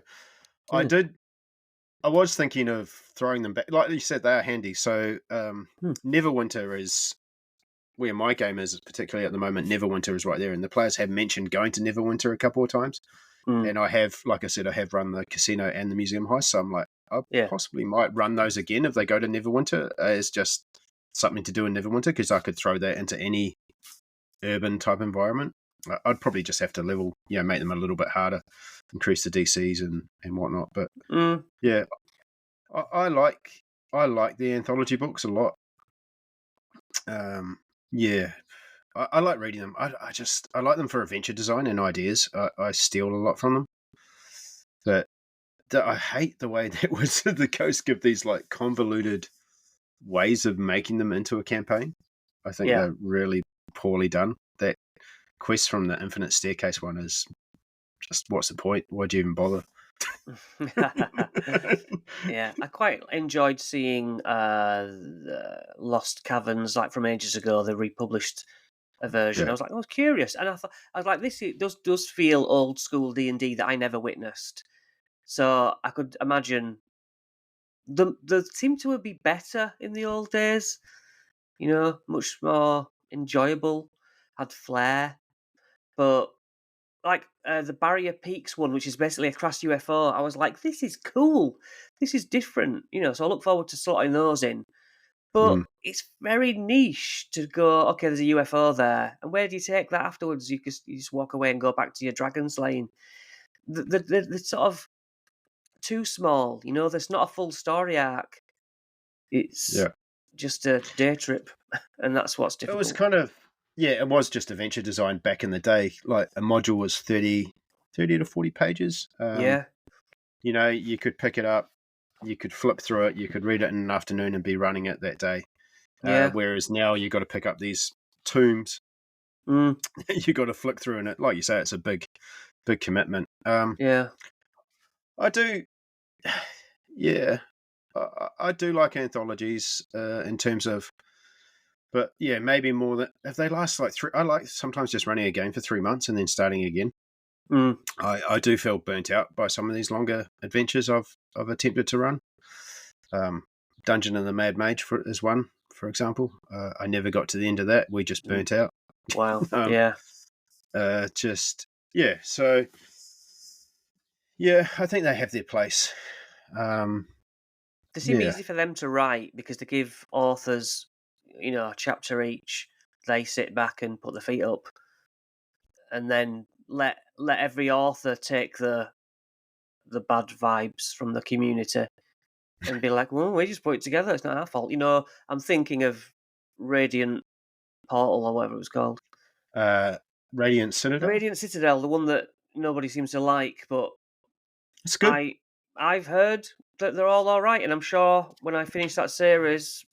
I Yeah. did. I was thinking of throwing them back. Like you said, they are handy. So Hmm. Neverwinter is where my game is, particularly at the moment. Neverwinter is right there, and the players have mentioned going to Neverwinter a couple of times. Mm, And I have, like I said, I have run the casino and the museum heist. So I'm like, I yeah. possibly might run those again if they go to Neverwinter as just something to do in Neverwinter, because I could throw that into any urban type environment. I'd probably just have to level, make them a little bit harder, increase the DCs and whatnot. But Mm, yeah, I like the anthology books a lot. Yeah, I like reading them. I like them for adventure design and ideas. I steal a lot from them. That I hate the way that Wizards of the Coast give these like convoluted ways of making them into a campaign. I think yeah. they're really poorly done. That quest from the Infinite Staircase one is just, what's the point? Why'd you even bother? Yeah, I quite enjoyed seeing the Lost Caverns, like from ages ago. They republished a version. Yeah, I was curious, and I was like, this does feel old school D&D that I never witnessed. So I could imagine the seemed to be better in the old days. Much more enjoyable, had flair, but like the Barrier Peaks one, which is basically a crash UFO. I was like, this is cool. This is different. So I look forward to slotting those in. But mm, it's very niche to go, okay, there's a UFO there. And where do you take that afterwards? You just walk away and go back to your dragon slaying. The sort of too small. There's not a full story arc. It's yeah. just a day trip. And that's what's It was difficult. kind of, it was just adventure design back in the day. Like a module was 30 to 40 pages. Yeah. You could pick it up, you could flip through it, you could read it in an afternoon and be running it that day. Yeah. Whereas now you got to pick up these tomes, Mm, you got to flick through, and it, like you say, it's a big commitment. yeah. I do, yeah, I do like anthologies in terms of, but yeah, maybe more than if they last like 3. I like sometimes just running a game for 3 months and then starting again. Mm, I do feel burnt out by some of these longer adventures I've attempted to run. Dungeon of the Mad Mage is one, for example. I never got to the end of that. We just mm. burnt out. Wow. um, Yeah. just yeah. So yeah, I think they have their place. They seem Yeah, easy for them to write because they give authors, a chapter each. They sit back and put their feet up, and then let every author take the bad vibes from the community and be like, "Well, we just put it together. It's not our fault." I'm thinking of Radiant Portal or whatever it was called, Radiant Citadel. Radiant Citadel, the one that nobody seems to like, but It's good. I've heard that they're all right, and I'm sure when I finish that series,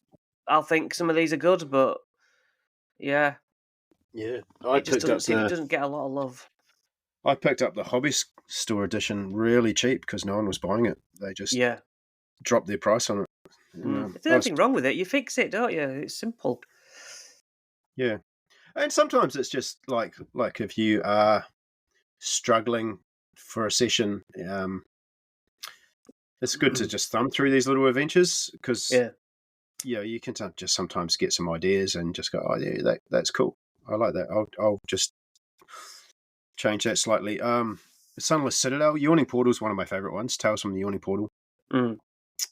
I'll think some of these are good, but yeah, Yeah, I it just picked up doesn't seem it the doesn't get a lot of love. I picked up the hobby store edition really cheap because no one was buying it. They just Yeah. dropped their price on it. And, If there's anything wrong with it, you fix it, don't you? It's simple. yeah, and sometimes it's just like if you are struggling for a session, it's good to just thumb through these little adventures because Yeah. you can just sometimes get some ideas and just go, oh yeah, that's cool. I like that. I'll just change that slightly. Sunless Citadel, Yawning Portal is one of my favorite ones. Tales from the Yawning Portal. Mm.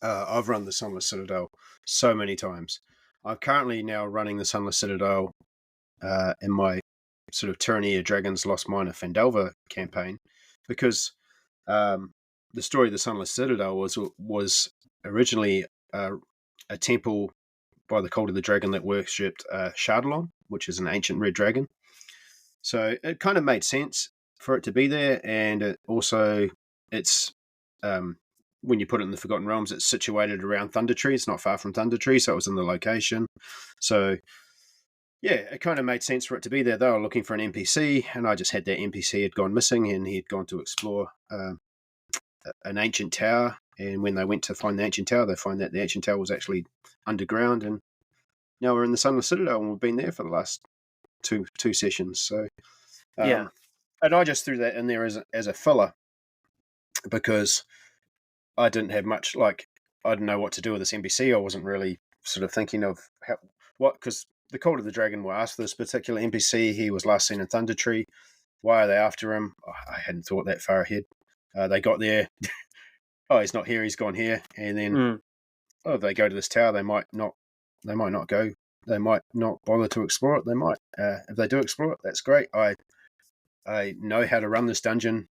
I've run the Sunless Citadel so many times. I'm currently now running the Sunless Citadel in my sort of Tyranny of Dragons Lost Mine of Phandelver campaign because the story of the Sunless Citadel was originally a temple by the cult of the dragon that worshipped Shardalon, which is an ancient red dragon. So it kind of made sense for it to be there, and it's when you put it in the Forgotten Realms, it's situated around Thunder Tree. It's not far from Thunder Tree, so it was in the location. So yeah, it kind of made sense for it to be there. They were looking for an NPC, and I just had that NPC had gone missing, and he had gone to explore an ancient tower. And when they went to find the ancient tower, they find that the ancient tower was actually underground. And now we're in the Sunless Citadel, and we've been there for the last two sessions. So Yeah. and I just threw that in there as a filler because I didn't have much, like, I didn't know what to do with this NPC. I wasn't really sort of thinking of because the Cult of the Dragon were asked for this particular NPC. He was last seen in Thunder Tree. Why are they after him? I hadn't thought that far ahead. They got there. Oh, he's not here. He's gone here. And then, if they go to this tower, they might not go. They might not bother to explore it. They might. If they do explore it, that's great. I know how to run this dungeon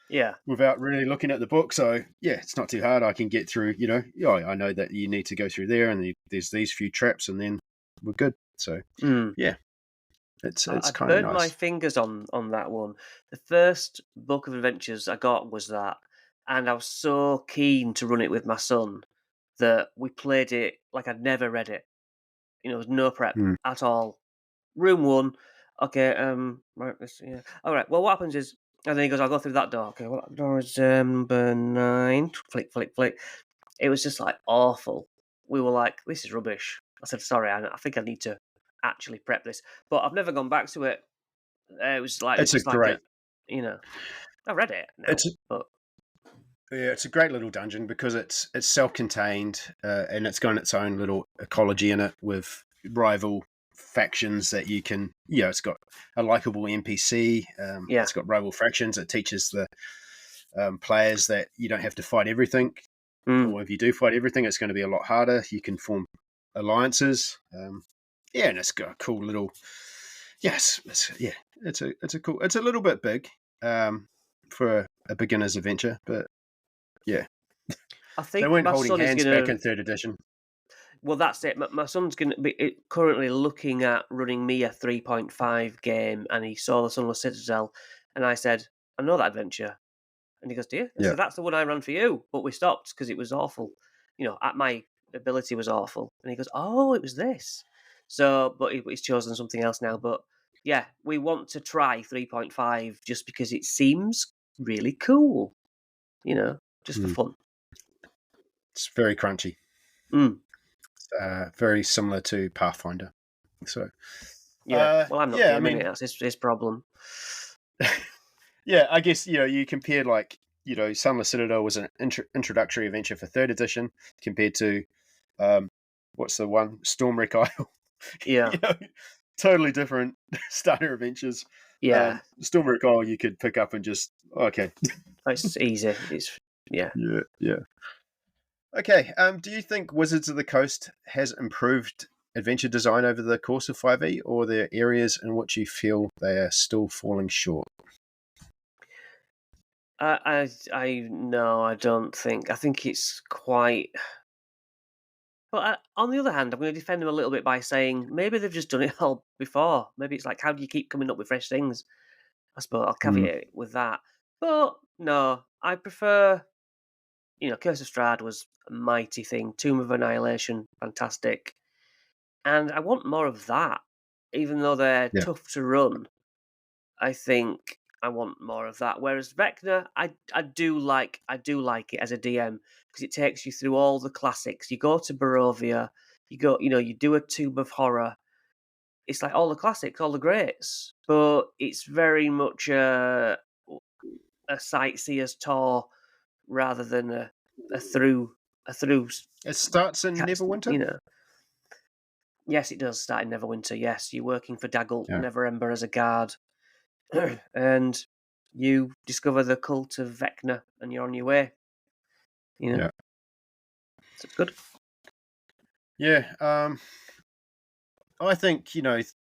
Yeah. without really looking at the book. So yeah, it's not too hard. I can get through, I know that you need to go through there and there's these few traps and then we're good. So yeah, it's I kind of burnt my nice. fingers on that one. The first book of adventures I got was that, and I was so keen to run it with my son that we played it like I'd never read it. There was no prep Mm. at all. Room one, okay. Right, yeah. All right. Well, what happens is, and then he goes, "I'll go through that door." Okay, well, that door is number 9. Flick, flick, flick. It was just like awful. We were like, "This is rubbish." I said, "Sorry, I think I need to actually prep this," but I've never gone back to it. It was It's a just like great, I read it now, it's a, but yeah, it's a great little dungeon because it's self-contained and it's got its own little ecology in it with rival factions that you can, it's got a likable NPC. yeah, It's got rival factions. It teaches the players that you don't have to fight everything, or if you do fight everything, it's going to be a lot harder. You can form alliances. And it's got a cool little. Yes, it's a cool. It's a little bit big for a beginner's adventure, but yeah, I they think weren't my holding son is hands back gonna. in third edition. Well, that's it. My son's going to be currently looking at running me a 3.5 game, and he saw the Sunless Citadel, and I said, "I know that adventure," and he goes, "Do you?" I Yeah. said, "That's the one I ran for you, but we stopped because it was awful. At my ability was awful." And he goes, "Oh, it was this." So, but he's chosen something else now. But yeah, we want to try 3.5 just because it seems really cool. Just for Mm. fun. It's very crunchy. Mm. Very similar to Pathfinder. So, Yeah. Well, I'm not yeah, I gaming it. mean, That's his problem. yeah, I guess you compare Sunless Citadel was an introductory adventure for third edition compared to what's the one Stormwreck Isle. Yeah. Totally different starter adventures. Yeah. Stormwreck Isle you could pick up and just okay. It's easy. Yeah. Yeah. Okay. Do you think Wizards of the Coast has improved adventure design over the course of 5e, or are there areas in which you feel they are still falling short? I no, I don't think. I think it's quite. But on the other hand, I'm going to defend them a little bit by saying maybe they've just done it all before. Maybe it's like, how do you keep coming up with fresh things? I suppose I'll caveat it with that. But no, I prefer Curse of Strahd was a mighty thing. Tomb of Annihilation, fantastic. And I want more of that. Even though they're Yeah. tough to run, I think I want more of that. Whereas Vecna, I do like it as a DM because it takes you through all the classics. You go to Barovia, you do a Tomb of Horror. It's like all the classics, all the greats, but it's very much a sightseer's tour rather than a through a through. It starts in cast- Neverwinter. You know, yes, it does start in Neverwinter. Yes, you're working for Dagult Yeah. Neverember as a guard, and you discover the cult of Vecna, and you're on your way. Yeah. So it's good. Yeah. I think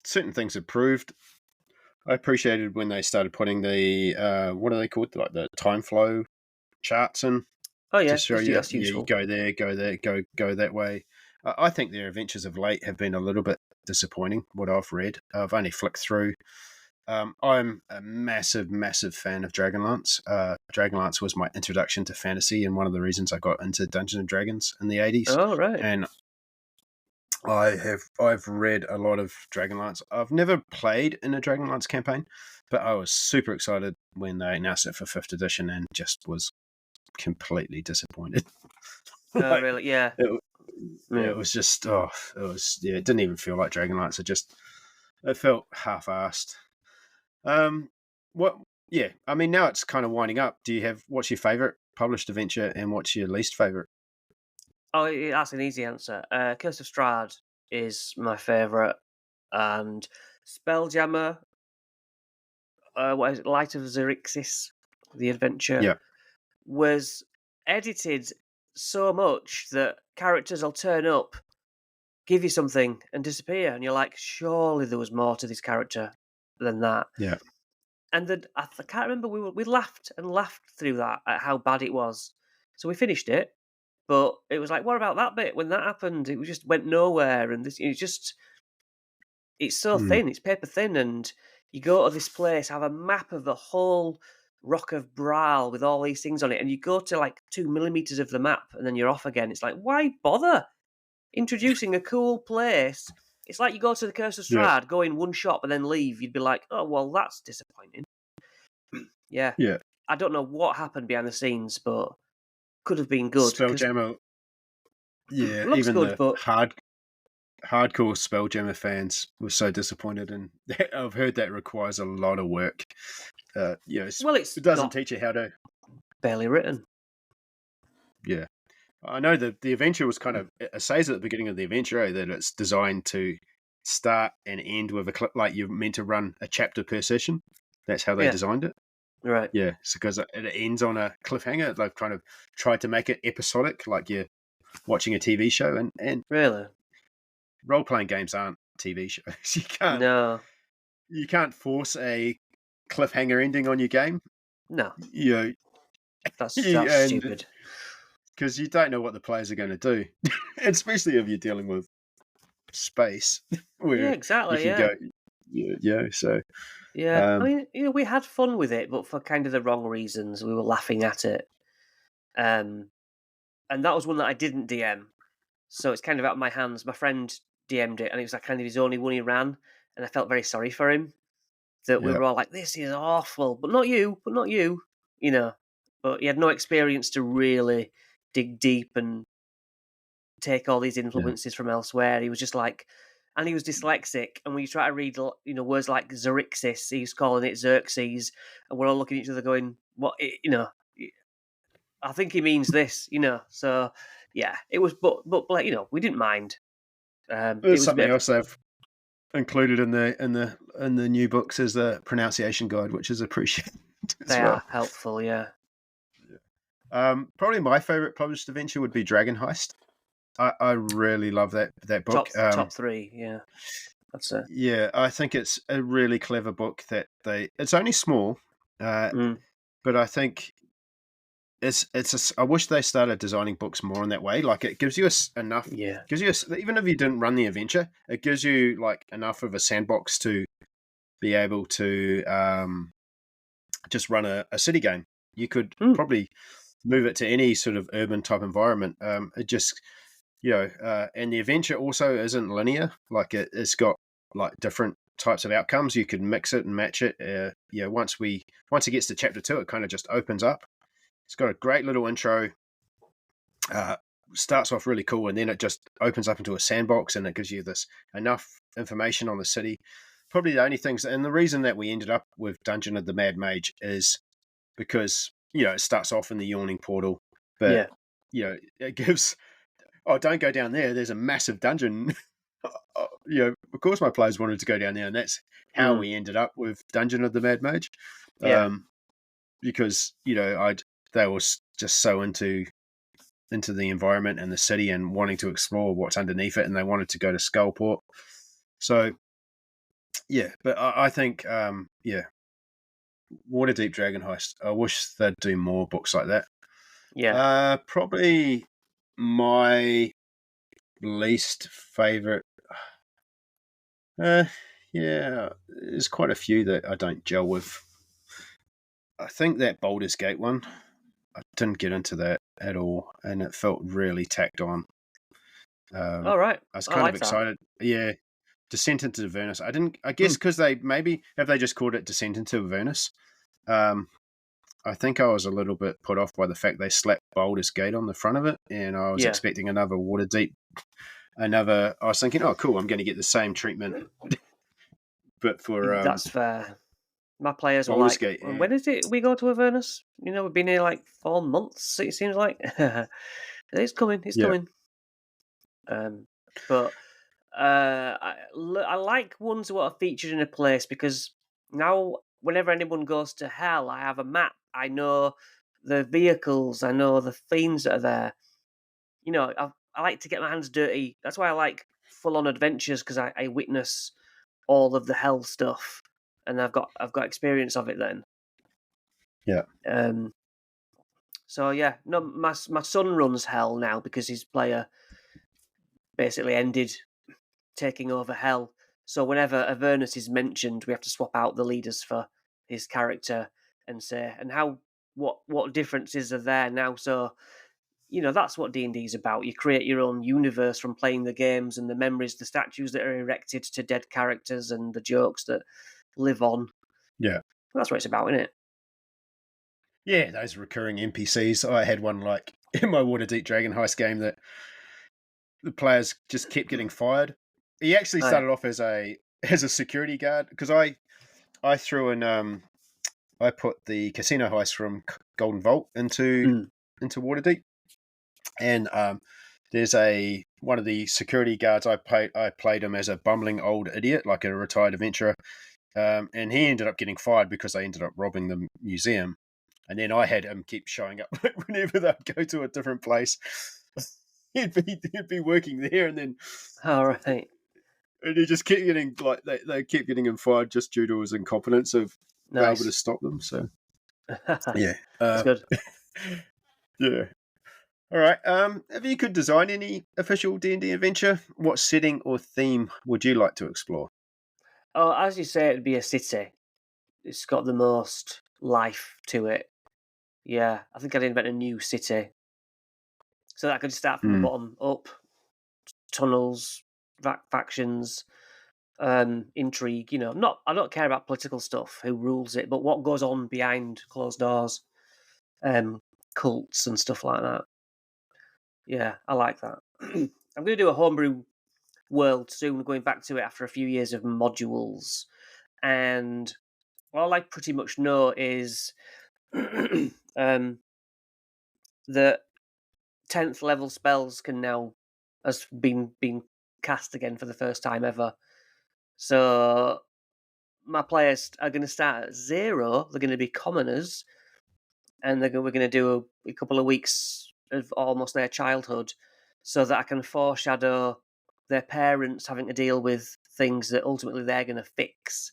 certain things improved. I appreciated when they started putting the what are they called, like the time flow charts in Oh yeah, to show you. that's Yeah, you useful. go there, go that way. I think their adventures of late have been a little bit disappointing. What I've read, I've only flicked through. I'm a massive, massive fan of Dragonlance. Dragonlance was my introduction to fantasy, and one of the reasons I got into Dungeons and Dragons in the 80s. Oh right. And I've read a lot of Dragonlance. I've never played in a Dragonlance campaign, but I was super excited when they announced it for 5th edition, and just was completely disappointed. Oh really? Yeah. It was just it didn't even feel like Dragonlance. It felt half-assed. What? Yeah, I mean, now it's kind of winding up. What's your favorite published adventure, and what's your least favorite? Oh, that's an easy answer. Curse of Strahd is my favourite, and Spelljammer. What is it? Light of Xerxes, the adventure, Yeah, was edited so much that characters will turn up, give you something, and disappear, and you're like, surely there was more to this character than that. yeah, And then I can't remember. We laughed and laughed through that at how bad it was. So we finished it, but it was like, what about that bit when that happened? It just went nowhere, and it's so mm, thin, it's paper thin, and you go to this place, have a map of the whole Rock of Bral with all these things on it, and you go to like 2 millimeters of the map, and then you're off again. It's like, why bother introducing a cool place? It's like you go to the Curse of yeah, Strahd, go in one shop, and then leave. You'd be like, oh well, that's disappointing. Yeah, yeah. I don't know what happened behind the scenes, but could have been good because Spelljammer. Yeah, looks even good, the but hardcore Spelljammer fans were so disappointed, and I've heard that requires a lot of work. well, it's It doesn't not teach you how to. barely written. Yeah, I know that the adventure was kind of. It says at the beginning of the adventure that it's designed to start and end with a clip, like you're meant to run a chapter per session. That's how they Yeah, designed it. right. Yeah, it's because it ends on a cliffhanger. They've kind of tried to make it episodic, like you're watching a TV show, and Really? role playing games aren't TV shows. No, You can't force a cliffhanger ending on your game. no. You know, That's and stupid. because you don't know what the players are going to do, especially if you're dealing with space Yeah, where you exactly. can Yeah, go. So yeah. I um, mean, we had fun with it, but for kind of the wrong reasons. We were laughing at it, and that was one that I didn't DM, so it's kind of out of my hands. My friend DM'd it, and it was like kind of his only one he ran, and I felt very sorry for him. That we yeah, were all like, "This is awful," but not you, you know. But he had no experience to really dig deep and take all these yeah, influences from elsewhere. He was just like, and he was dyslexic. And when you try to read, words like Xerxes, he's calling it Xerxes, and we're all looking at each other going, "What? I think he means this," So yeah, it was, but like, we didn't mind. It there's was a something bit of else they've included in the new books as a pronunciation guide, which is appreciated as they well. are helpful, yeah. Probably my favorite published adventure would be Dragon Heist. I really love that book. Top three, yeah. That's it. Yeah, I think it's a really clever book that it's only small, Mm, but I think I wish they started designing books more in that way. Like it gives you enough, yeah, even if you didn't run the adventure, it gives you like enough of a sandbox to be able to just run a city game. You could Mm. probably move it to any sort of urban type environment. It just, and the adventure also isn't linear. Like it's got like different types of outcomes. You can mix it and match it. Once it gets to chapter 2, it kind of just opens up. It's got a great little intro. Starts off really cool, and then it just opens up into a sandbox, and it gives you this enough information on the city. Probably the only things, and the reason that we ended up with Dungeon of the Mad Mage is because it starts off in the Yawning Portal, but it gives. Oh, don't go down there. There's a massive dungeon. Of course, my players wanted to go down there, and that's how we ended up with Dungeon of the Mad Mage. Because they were just so into the environment and the city and wanting to explore what's underneath it, and they wanted to go to Skullport. So, but I think, Waterdeep Dragon Heist. I wish they'd do more books like that. Yeah. Probably my least favorite. There's quite a few that I don't gel with. I think that Baldur's Gate one, I didn't get into that at all, and it felt really tacked on. All right. I was kind of excited. That. Yeah, Descent into Avernus. I guess because they just called it Descent into Avernus. I think I was a little bit put off by the fact they slapped Baldur's Gate on the front of it, and I was expecting another Waterdeep. I was thinking, oh, cool, I'm going to get the same treatment, but for that's fair. My players were Baldur's like, Gate, when is it we go to Avernus? We've been here like 4 months, it seems like. It's coming. But I like ones that are featured in a place, because now whenever anyone goes to hell, I have a map. I know the vehicles. I know the fiends that are there. I like to get my hands dirty. That's why I like full-on adventures, because I witness all of the hell stuff, and I've got experience of it then. Yeah. So yeah, no, my son runs hell now because his player basically ended taking over hell. So whenever Avernus is mentioned, we have to swap out the leaders for his character and say, and what differences are there now. So that's what D&D is about. You create your own universe from playing the games, and the memories, the statues that are erected to dead characters, and the jokes that live on. Yeah. That's what it's about, isn't it? Yeah, those recurring NPCs. I had one like in my Waterdeep Dragon Heist game that the players just kept getting fired. He actually started off as a security guard, because I threw in I put the casino heist from Golden Vault into Waterdeep, and there's one of the security guards. I played him as a bumbling old idiot, like a retired adventurer, and he ended up getting fired because they ended up robbing the museum. And then I had him keep showing up whenever they'd go to a different place. he'd be working there, and then right. And he just kept getting they kept getting him fired just due to his incompetence of being able to stop them. So yeah, that's good. Yeah. All right. If you could design any official D&D adventure, what setting or theme would you like to explore? Oh, as you say, it'd be a city. It's got the most life to it. Yeah, I think I'd invent a new city, so that I could start from the bottom up. Tunnels, factions, intrigue. I don't care about political stuff, who rules it, but what goes on behind closed doors, cults and stuff like that. Yeah, I like that. I'm going to do a homebrew world soon, going back to it after a few years of modules, and all I pretty much know is that 10th level spells can now has been cast again for the first time ever. So my players are going to start at 0. They're going to be commoners, and we're going to do a couple of weeks of almost their childhood, so that I can foreshadow their parents having to deal with things that ultimately they're going to fix.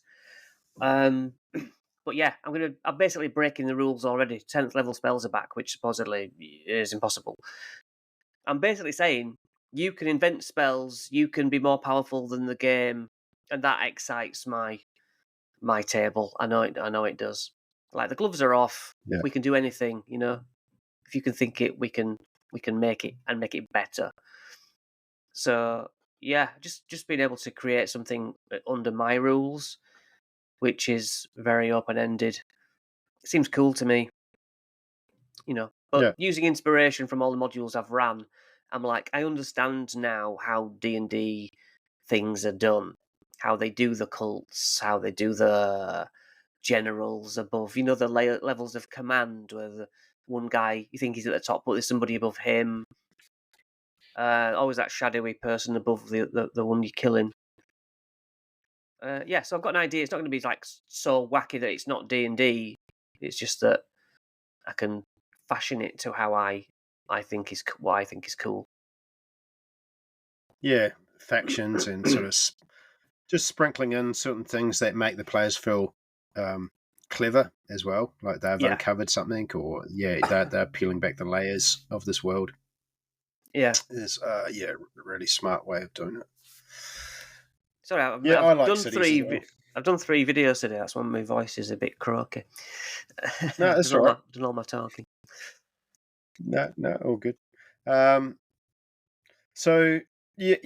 But yeah, I'm basically breaking the rules already. 10th level spells are back, which supposedly is impossible. I'm basically saying you can invent spells, you can be more powerful than the game, and that excites my table. I know it does. Like, the gloves are off. Yeah. We can do anything, if you can think it, we can make it and make it better. So yeah, just being able to create something under my rules, which is very open ended, seems cool to me. But Yeah. using inspiration from all the modules I've ran, I'm like, I understand now how D&D things are done, how they do the cults, how they do the generals above, the levels of command, where the one guy you think he's at the top, but there's somebody above him. Always that shadowy person above the one you're killing. So I've got an idea. It's not going to be like so wacky that it's not D&D. It's just that I can fashion it to how I think is what I think is cool. Yeah, factions and sort of just sprinkling in certain things that make the players feel clever as well, like they've uncovered something, or they're peeling back the layers of this world. Yeah, is a really smart way of doing it. Sorry, I've like done cities as well. I've done 3 videos today. That's why my voice is a bit croaky. No, that's all right. Done all my talking. No, all good. So, have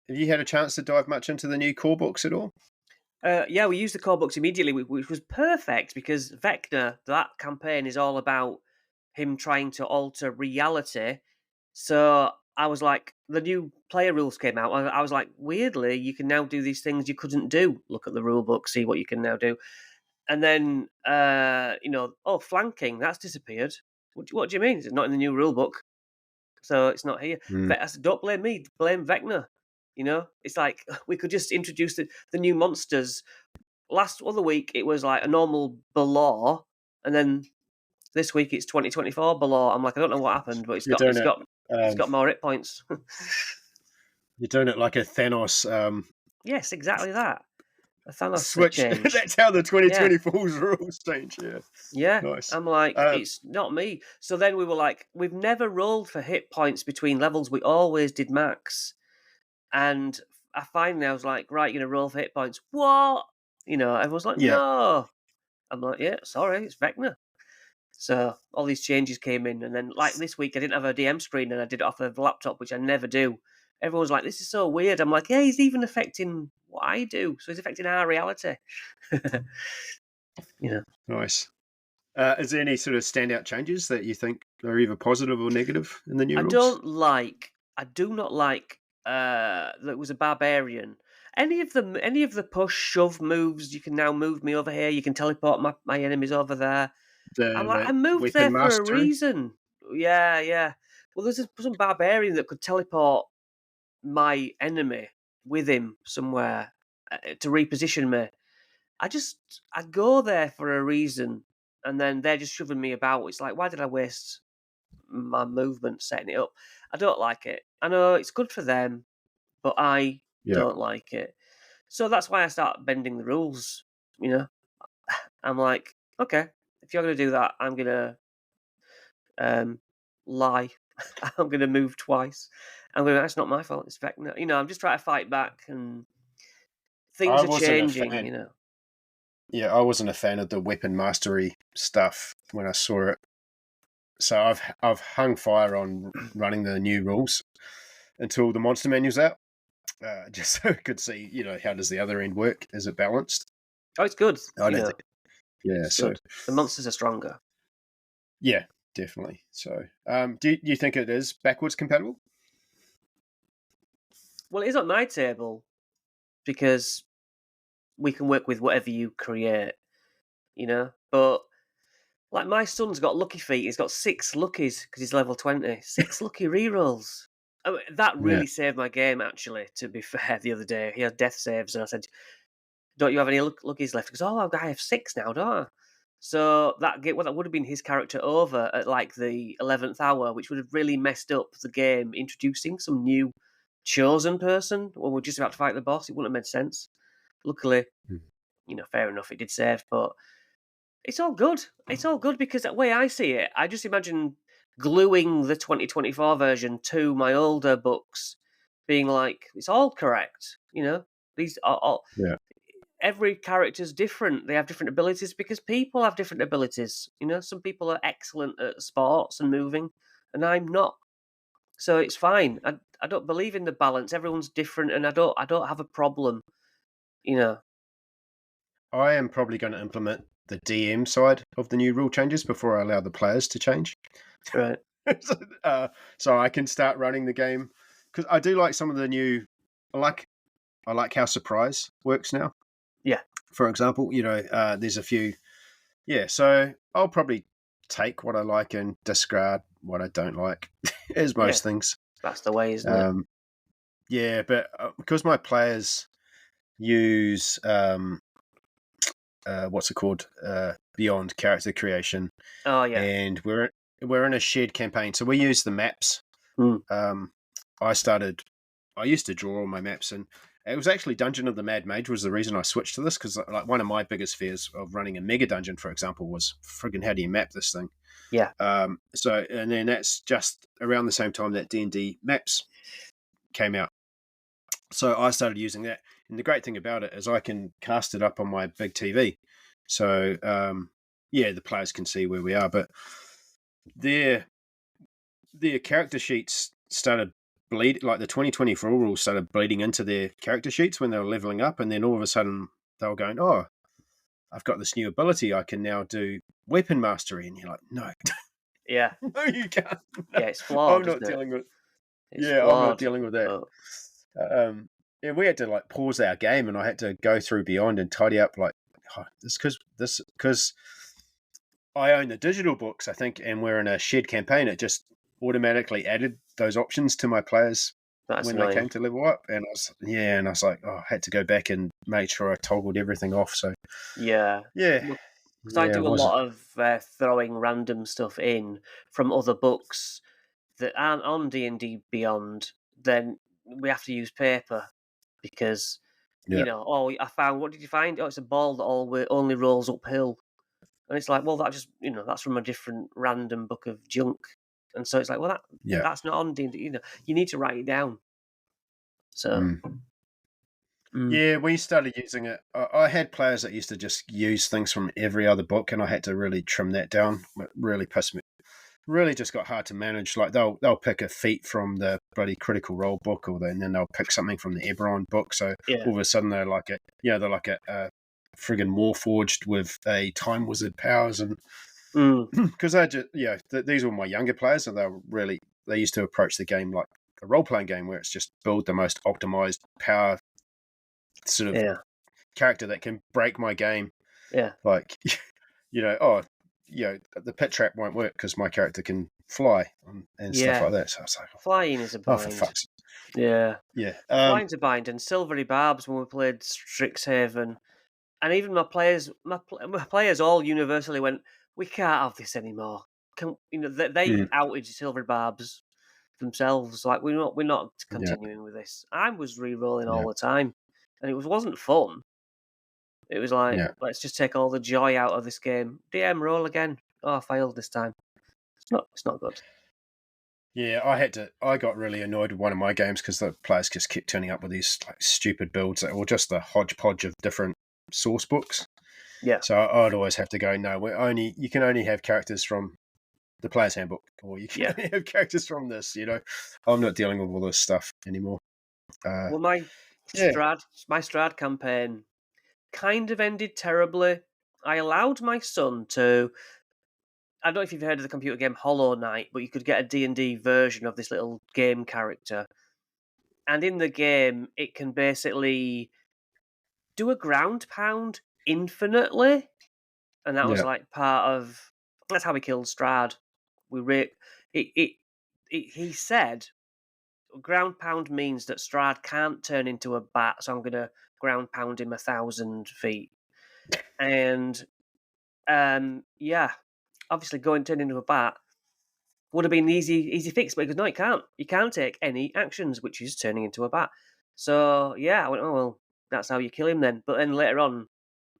you had a chance to dive much into the new core books at all? Yeah, we used the core books immediately, which was perfect because Vecna, that campaign is all about him trying to alter reality. So I was like, the new player rules came out. I was like, weirdly, you can now do these things you couldn't do. Look at the rule book, see what you can now do. And then, flanking, that's disappeared. What do you mean? It's not in the new rule book. So it's not here. I said, don't blame me, blame Vecna. It's like we could just introduce the new monsters. Last other week, it was like a normal Balor, and then this week it's 2024 Balor. I'm like, I don't know what happened, but it's got more hit points. You're doing it like a Thanos. Yes, exactly that. A Thanos switch. change. That's how the 2024's rules change. Yeah. Nice. I'm like, it's not me. So then we were like, we've never rolled for hit points between levels. We always did max. And I was like, right, you're going to roll for hit points. What? Everyone's like, no. I'm like, yeah, sorry, it's Vecna. So all these changes came in. And then, like this week, I didn't have a DM screen and I did it off of the laptop, which I never do. Everyone's like, this is so weird. I'm like, yeah, he's even affecting what I do. So he's affecting our reality. Nice. Is there any sort of standout changes that you think are either positive or negative in the new rules? I do not like that it was a barbarian. Any of the push shove moves, you can now move me over here. You can teleport my enemies over there. I'm like, I moved there for a reason. Yeah. Well, there's some barbarian that could teleport my enemy with him somewhere to reposition me. I go there for a reason, and then they're just shoving me about. It's like, why did I waste my movement setting it up? I don't like it. I know it's good for them, but I don't like it. So that's why I start bending the rules. I'm like, okay, if you're going to do that, I'm going to lie. I'm going to move twice. That's not my fault. It's Vecna. I'm just trying to fight back, and things are changing. Yeah, I wasn't a fan of the weapon mastery stuff when I saw it. So I've hung fire on running the new rules until the monster manual's out, just so I could see, how does the other end work? Is it balanced? Oh, it's good. So the monsters are stronger. Yeah, definitely. So, do you think it is backwards compatible? Well, it is on my table because we can work with whatever you create, But like my son's got lucky feet. He's got 6 luckies because he's level 20. 6 lucky rerolls. That really saved my game, actually, to be fair, the other day. He had death saves, and I said, don't you have any luckies left? He goes, oh, I have 6 now, don't I? So that would have been his character over at like the 11th hour, which would have really messed up the game, introducing some new chosen person when we're just about to fight the boss. It wouldn't have made sense. Luckily, fair enough, it did save, but it's all good. It's all good because the way I see it, I just imagine gluing the 2024 version to my older books, being like, it's all correct, These are all. Yeah. every character's different. They have different abilities because people have different abilities. Some people are excellent at sports and moving, and I'm not. So it's fine. I don't believe in the balance. Everyone's different, and I don't have a problem. I am probably going to implement the DM side of the new rule changes before I allow the players to change. Right. So I can start running the game, because I do like some of the new. I like how surprise works now. Yeah. For example, there's a few. Yeah, so I'll probably take what I like and discard what I don't like, as most things. That's the way, isn't it? Yeah, but because my players use what's it called, Beyond Character Creation. Oh yeah. And we're in a shared campaign, so we use the maps. I used to draw all my maps, and it was actually Dungeon of the Mad Mage was the reason I switched to this, because like one of my biggest fears of running a mega dungeon, for example, was friggin' how do you map this thing? Yeah. So, and then that's just around the same time that D&D maps came out. So I started using that, and the great thing about it is I can cast it up on my big TV. So the players can see where we are, but their character sheets started bleed, like the 2024 rules started bleeding into their character sheets when they were leveling up, and then all of a sudden they were going, "Oh, I've got this new ability. I can now do weapon mastery," and you're like, "No, Yeah. no, you can't. Yeah, it's flawed. I'm not dealing with. It's I'm flawed. not dealing with that." Yeah, we had to like pause our game, and I had to go through Beyond and tidy up. Like, because I own the digital books, I think, and we're in a shared campaign. It just automatically added those options to my players That's when annoying. they came to level up, and I was like, I had to go back and make sure I toggled everything off. So yeah. Because I do a lot of throwing random stuff in from other books that aren't on D&D Beyond. Then we have to use paper because I found. What did you find? Oh, it's a ball that only rolls uphill, and it's like, well, that just that's from a different random book of junk, and so it's like, well, that's not on D&D. You need to write it down. So. Yeah, we started using it. I had players that used to just use things from every other book, and I had to really trim that down. It really pissed me. Really, just got hard to manage. Like they'll pick a feat from the bloody Critical Role book, and then they'll pick something from the Eberron book. So all of a sudden they're like a friggin' Warforged with a Time Wizard powers, and because these were my younger players, and they used to approach the game like a role playing game where it's just build the most optimized power sort of character that can break my game. Yeah. Like, the pit trap won't work because my character can fly and stuff like that. So I was like, flying is a bind. For fuck's sake. Yeah. Yeah. Flying's a bind, and Silvery Barbs when we played Strixhaven, and even my players all universally went, we can't have this anymore. They outed Silvery Barbs themselves. Like we're not continuing with this. I was re-rolling all the time, and it wasn't fun. It was like, let's just take all the joy out of this game. DM roll again. Oh, I failed this time. It's not good. Yeah, I got really annoyed with one of my games because the players just kept turning up with these like stupid builds that were just a hodgepodge of different source books. Yeah. So I'd always have to go, no, you can only have characters from the player's handbook, or you can only have characters from this. I'm not dealing with all this stuff anymore. Well, my Strad campaign kind of ended terribly. I allowed my son to. I don't know if you've heard of the computer game Hollow Knight, but you could get a D&D version of this little game character. And in the game, it can basically do a ground pound infinitely. And that was like part of... That's how we killed Strad. He said, ground pound means that Strad can't turn into a bat, so I'm going to ground pound him 1,000 feet. And, obviously turn into a bat would have been the easy fix, but he goes, no, you can't. You can't take any actions, which is turning into a bat. So, I went, oh, well, that's how you kill him then. But then later on,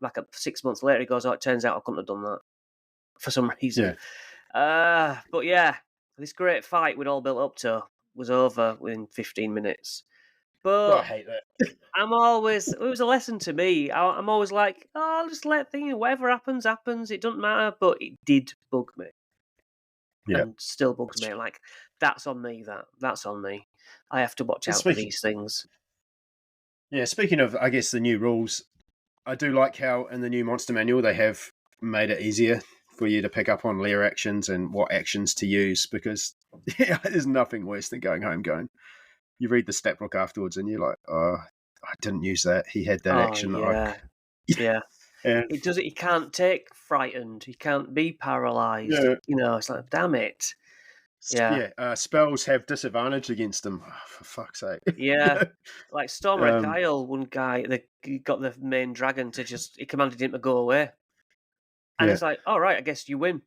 like 6 months later, he goes, oh, it turns out I couldn't have done that for some reason. But this great fight we'd all built up to was over within 15 minutes. But I hate that. it was a lesson to me. I'm always like, oh, I'll just let things, whatever happens, happens. It doesn't matter. But it did bug me, Yeah. and still bugs me. Like, that's on me. That's on me. I have to watch out for Speaking, these things. speaking of, I guess the new rules, I do like how in the new monster manual they have made it easier for you to pick up on lair actions and what actions to use, because there's nothing worse than going home going, you read the stat book afterwards and you're like, oh, I didn't use that. He had that Oh action. yeah, yeah. And It does it. He can't take frightened. He can't be paralyzed. yeah, It's like, damn it. Yeah, spells have disadvantage against them. Oh, for fuck's sake. yeah. Like Stormwreck um, Isle, one guy, he got the main dragon he commanded him to go away. And yeah, it's like, all right, I guess you win.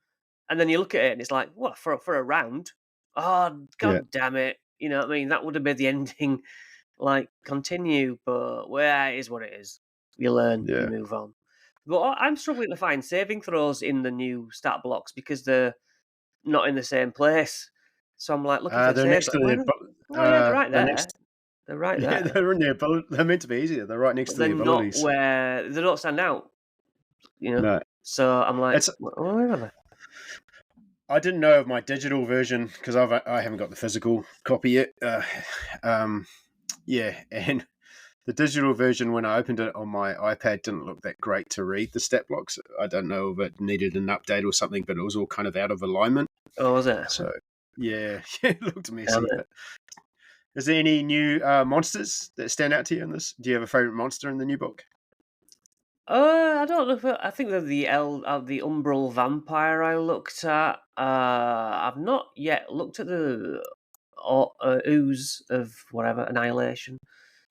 And then you look at it and it's like, what, for a round? Oh, yeah, god damn it. You know what I mean? That would have been the ending, like, continue, but well, it is what it is. You learn, you yeah. move on. But I'm struggling to find saving throws in the new stat blocks because they're not in the same place. So I'm like looking for They're saves. next Like, to their, oh yeah, they're right they're there. next. They're right Yeah, there. they're in their. They're meant to be easier. They're right next But to they're the not abilities. where they don't stand out. No, So I'm like, it's. where are they? I didn't know of my digital version because I haven't got the physical copy yet. Yeah, and the digital version when I opened it on my iPad didn't look that great to read the stat blocks. I don't know if it needed an update or something, but it was all kind of out of alignment. Oh, was it? So yeah, it looked Damn messy. it. But is there any new monsters that stand out to you in this? Do you have a favorite monster in the new book? I don't know if I think they're the Umbral Vampire I looked at. I've not yet looked at the ooze of whatever annihilation.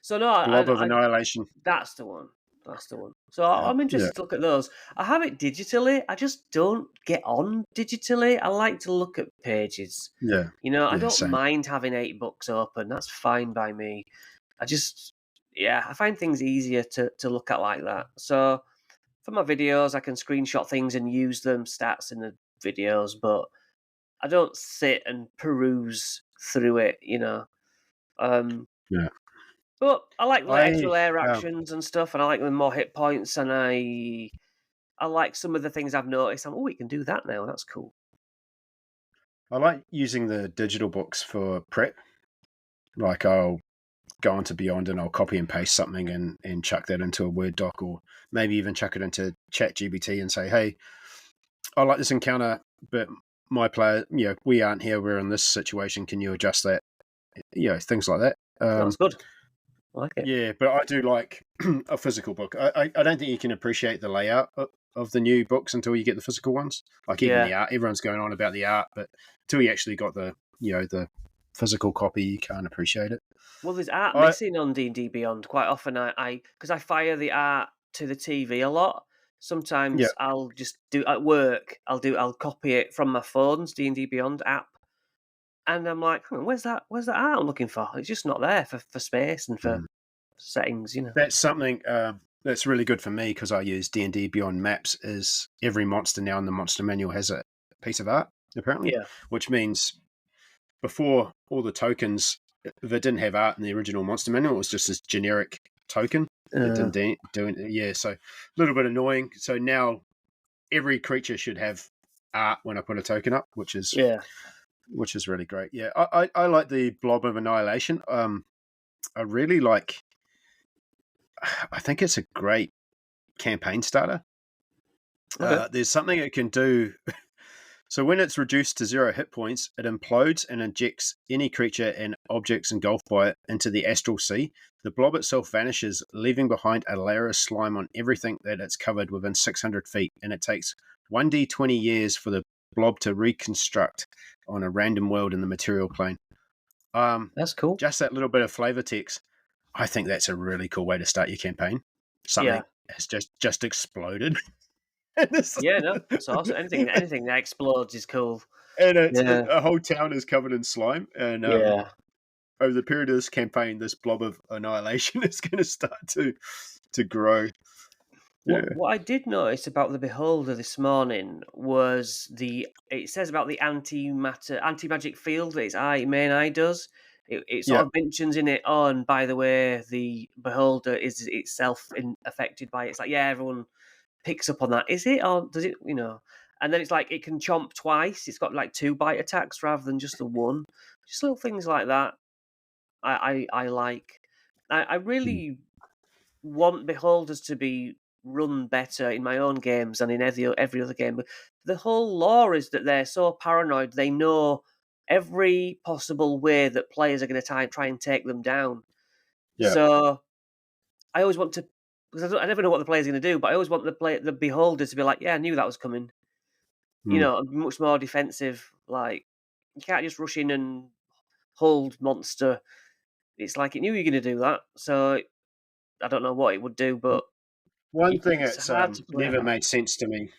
So no, Blob of Annihilation. that's the one. That's the one. So Yeah, I'm yeah, interested to look at those. I have it digitally. I just don't get on digitally. I like to look at pages. yeah, I yeah. don't Same. mind having 8 books open. That's fine by me. I find things easier to look at like that. So for my videos, I can screenshot things and use them, stats in the videos, but I don't sit and peruse through it. Um, Yeah, but I like the I extra layer um, actions and stuff, and I like the more hit points, and I like some of the things I've noticed. Oh, we can do that now. That's cool. I like using the digital books for prep. Like I'll go onto Beyond and I'll copy and paste something and chuck that into a Word doc, or maybe even chuck it into ChatGPT and say, hey, I like this encounter, but my player, we aren't here. We're in this situation. Can you adjust that? Things like that. That's good. I like it. Yeah, but I do like a physical book. I don't think you can appreciate the layout of the new books until you get the physical ones. Like even the Yeah. art, everyone's going on about the art, but until you actually got the physical copy, you can't appreciate it. Well, there's art I missing on D&D Beyond. Quite often, because I fire the art to the TV a lot. Yeah, Sometimes I'll just do at work. I'll copy it from my phone's D&D Beyond app, and I'm like, where's that? Where's that art I'm looking for? It's just not there for space and for mm. settings. That's something that's really good for me because I use D&D Beyond Maps. Is every monster now in the monster manual has a piece of art apparently, Yeah. which means before all the tokens, if it didn't have art in the original monster manual, it was just this generic token. It didn't do it. Yeah, so a little bit annoying. So now every creature should have art when I put a token up, which is Yeah. really great. Yeah, I like the Blob of Annihilation. I really like. I think it's a great campaign starter. Okay. There's something it can do. So when it's reduced to 0 hit points, it implodes and injects any creature and objects engulfed by it into the astral sea. The blob itself vanishes, leaving behind a layer of slime on everything that it's covered within 600 feet, and it takes 1d20 years for the blob to reconstruct on a random world in the material plane. That's cool. Just that little bit of flavor text, I think that's a really cool way to start your campaign. Something has just exploded. Yeah. No, it's awesome. Anything that explodes is cool. And it's Yeah. a whole town is covered in slime. And Yeah. over the period of this campaign, this blob of annihilation is going to start to grow. Yeah. What I did notice about the Beholder this morning was it says about the anti magic field that its main eye does, It sort Yeah. of mentions in it, oh, and by the way, the beholder is itself affected by it. It's like, yeah, everyone picks up on that. Is it, or does it? And then it's like it can chomp twice. It's got like 2 bite attacks rather than just the one. Just little things like that. I like. I really want beholders to be run better in my own games than in every other game. But the whole law is that they're so paranoid. They know every possible way that players are going to try and take them down. Yeah. So I always want to, because I never know what the player's going to do, but I always want the beholder to be like, yeah, I knew that was coming. Much more defensive. Like, you can't just rush in and hold monster. It's like it knew you were going to do that. So I don't know what it would do, but One thing it's that's hard to play never that. made sense to me.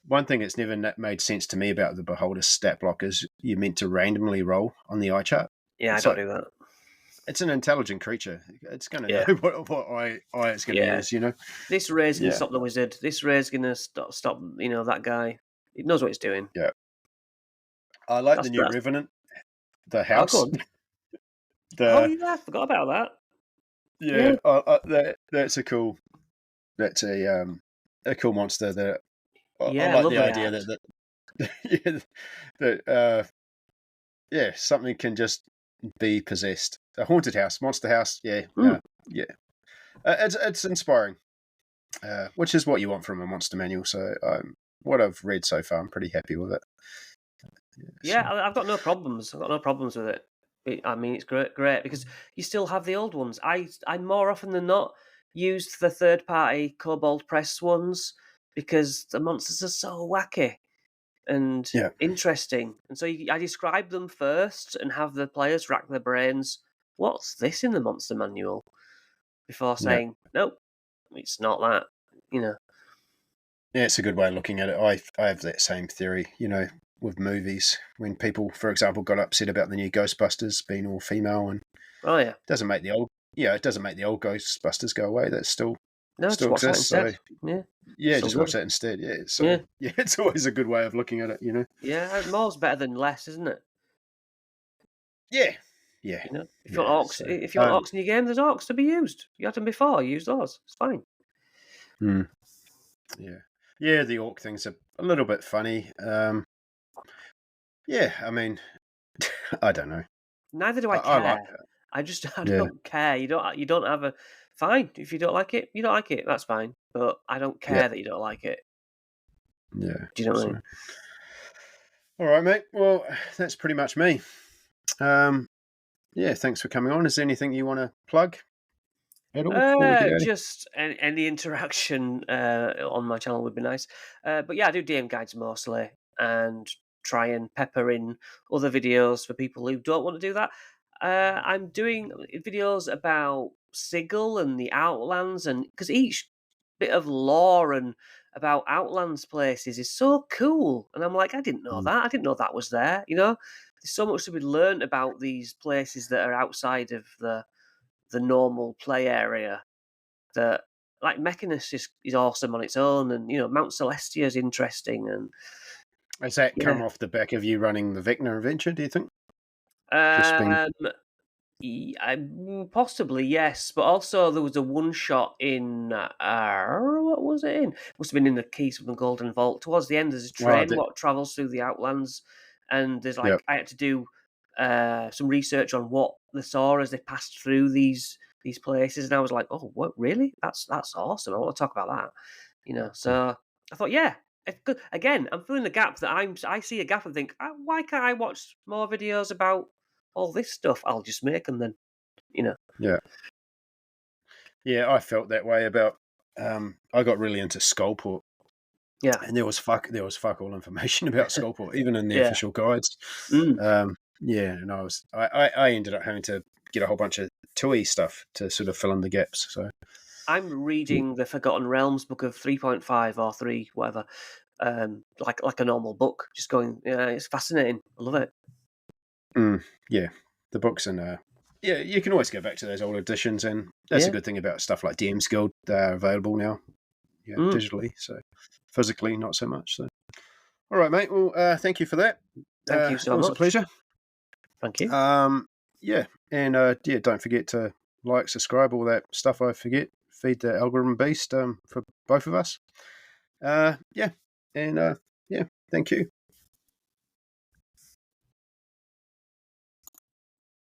One thing that's never made sense to me about the Beholder stat block is you're meant to randomly roll on the eye chart. Yeah, It's I don't like, do that. it's an intelligent creature. It's going to Yeah. know what eye it's going to Yeah. use, This ray's going to Yeah. stop the wizard. This ray's going to stop, that guy. It knows what it's doing. Yeah. I like That's the new that. Revenant, the Oh, house. go on. The Yeah, I forgot about that. yeah, that's a cool. That's a cool monster. That I Yeah, like the lovely idea art. that something can just be possessed. A haunted house, monster house. Yeah, Mm. yeah. It's inspiring, which is what you want from a monster manual. So what I've read so far, I'm pretty happy with it. Yeah, I've got no problems. I've got no problems with it. I mean, it's great because you still have the old ones. I more often than not used the third party Kobold Press ones because the monsters are so wacky and Yeah. interesting. And so I describe them first and have the players rack their brains. What's this in the monster manual? Before saying, nope, it's not that. Yeah, it's a good way of looking at it. I have that same theory, with movies. When people, for example, got upset about the new Ghostbusters being all female, and Oh yeah, it doesn't make the old Ghostbusters go away. That still no, just still watch that exists. So instead. Yeah, yeah, still just watch good. that instead. Yeah. So Yeah, yeah, it's always a good way of looking at it. yeah, more's better than less, isn't it? Yeah. Yeah. If you want orcs, So if you want orcs in your game, there's orcs to be used. You had them before, use those. It's fine. yeah, the orc thing's a little bit funny. Yeah, I mean, I don't know. Neither do I I care. like I don't care. You don't have a fine. If you don't like it, you don't like it. That's fine. But I don't care that you don't like it. Yeah. Do you know what I mean? All right, mate. Well, that's pretty much me. Yeah, thanks for coming on. Is there anything you want to plug at all before we get out of here? Just any interaction on my channel would be nice. But yeah, I do DM guides mostly and try and pepper in other videos for people who don't want to do that. I'm doing videos about Sigil and the Outlands, and because each bit of lore and about Outlands places is so cool, and I'm like, I didn't know that. I didn't know that was there. There's so much to be learned about these places that are outside of the normal play area. That, like, Mechanus is awesome on its own, and Mount Celestia is interesting, and Has that come off the back of you running the Vecna adventure, do you think? Just being... Possibly yes, but also there was a one shot in what was it in? Must have been in the Keys from the Golden Vault. Towards the end, there's a train what travels through the Outlands, and there's I had to do some research on what they saw as they passed through these places, and I was like, oh, what, really? That's awesome. I want to talk about that. So I thought, yeah. Again, I'm filling the gap that I see a gap and think, why can't I watch more videos about all this stuff? I'll just make them then. Yeah, I felt that way about. I got really into Skullport. Yeah, and there was fuck all information about Skullport, even in the official guides. Yeah, and I ended up having to get a whole bunch of TUI stuff to sort of fill in the gaps. So I'm reading the Forgotten Realms book of 3.5 or 3, whatever, like a normal book. Just going, it's fascinating. I love it. Yeah, the books and you can always go back to those old editions, and that's a good thing about stuff like DM's Guild. They're available now, digitally. So physically, not so much. So, all right, mate. Well, thank you for that. Thank you so much. It was a pleasure. Thank you. Yeah, and don't forget to like, subscribe, all that stuff I forget. Feed the algorithm beast for both of us. Yeah, and thank you.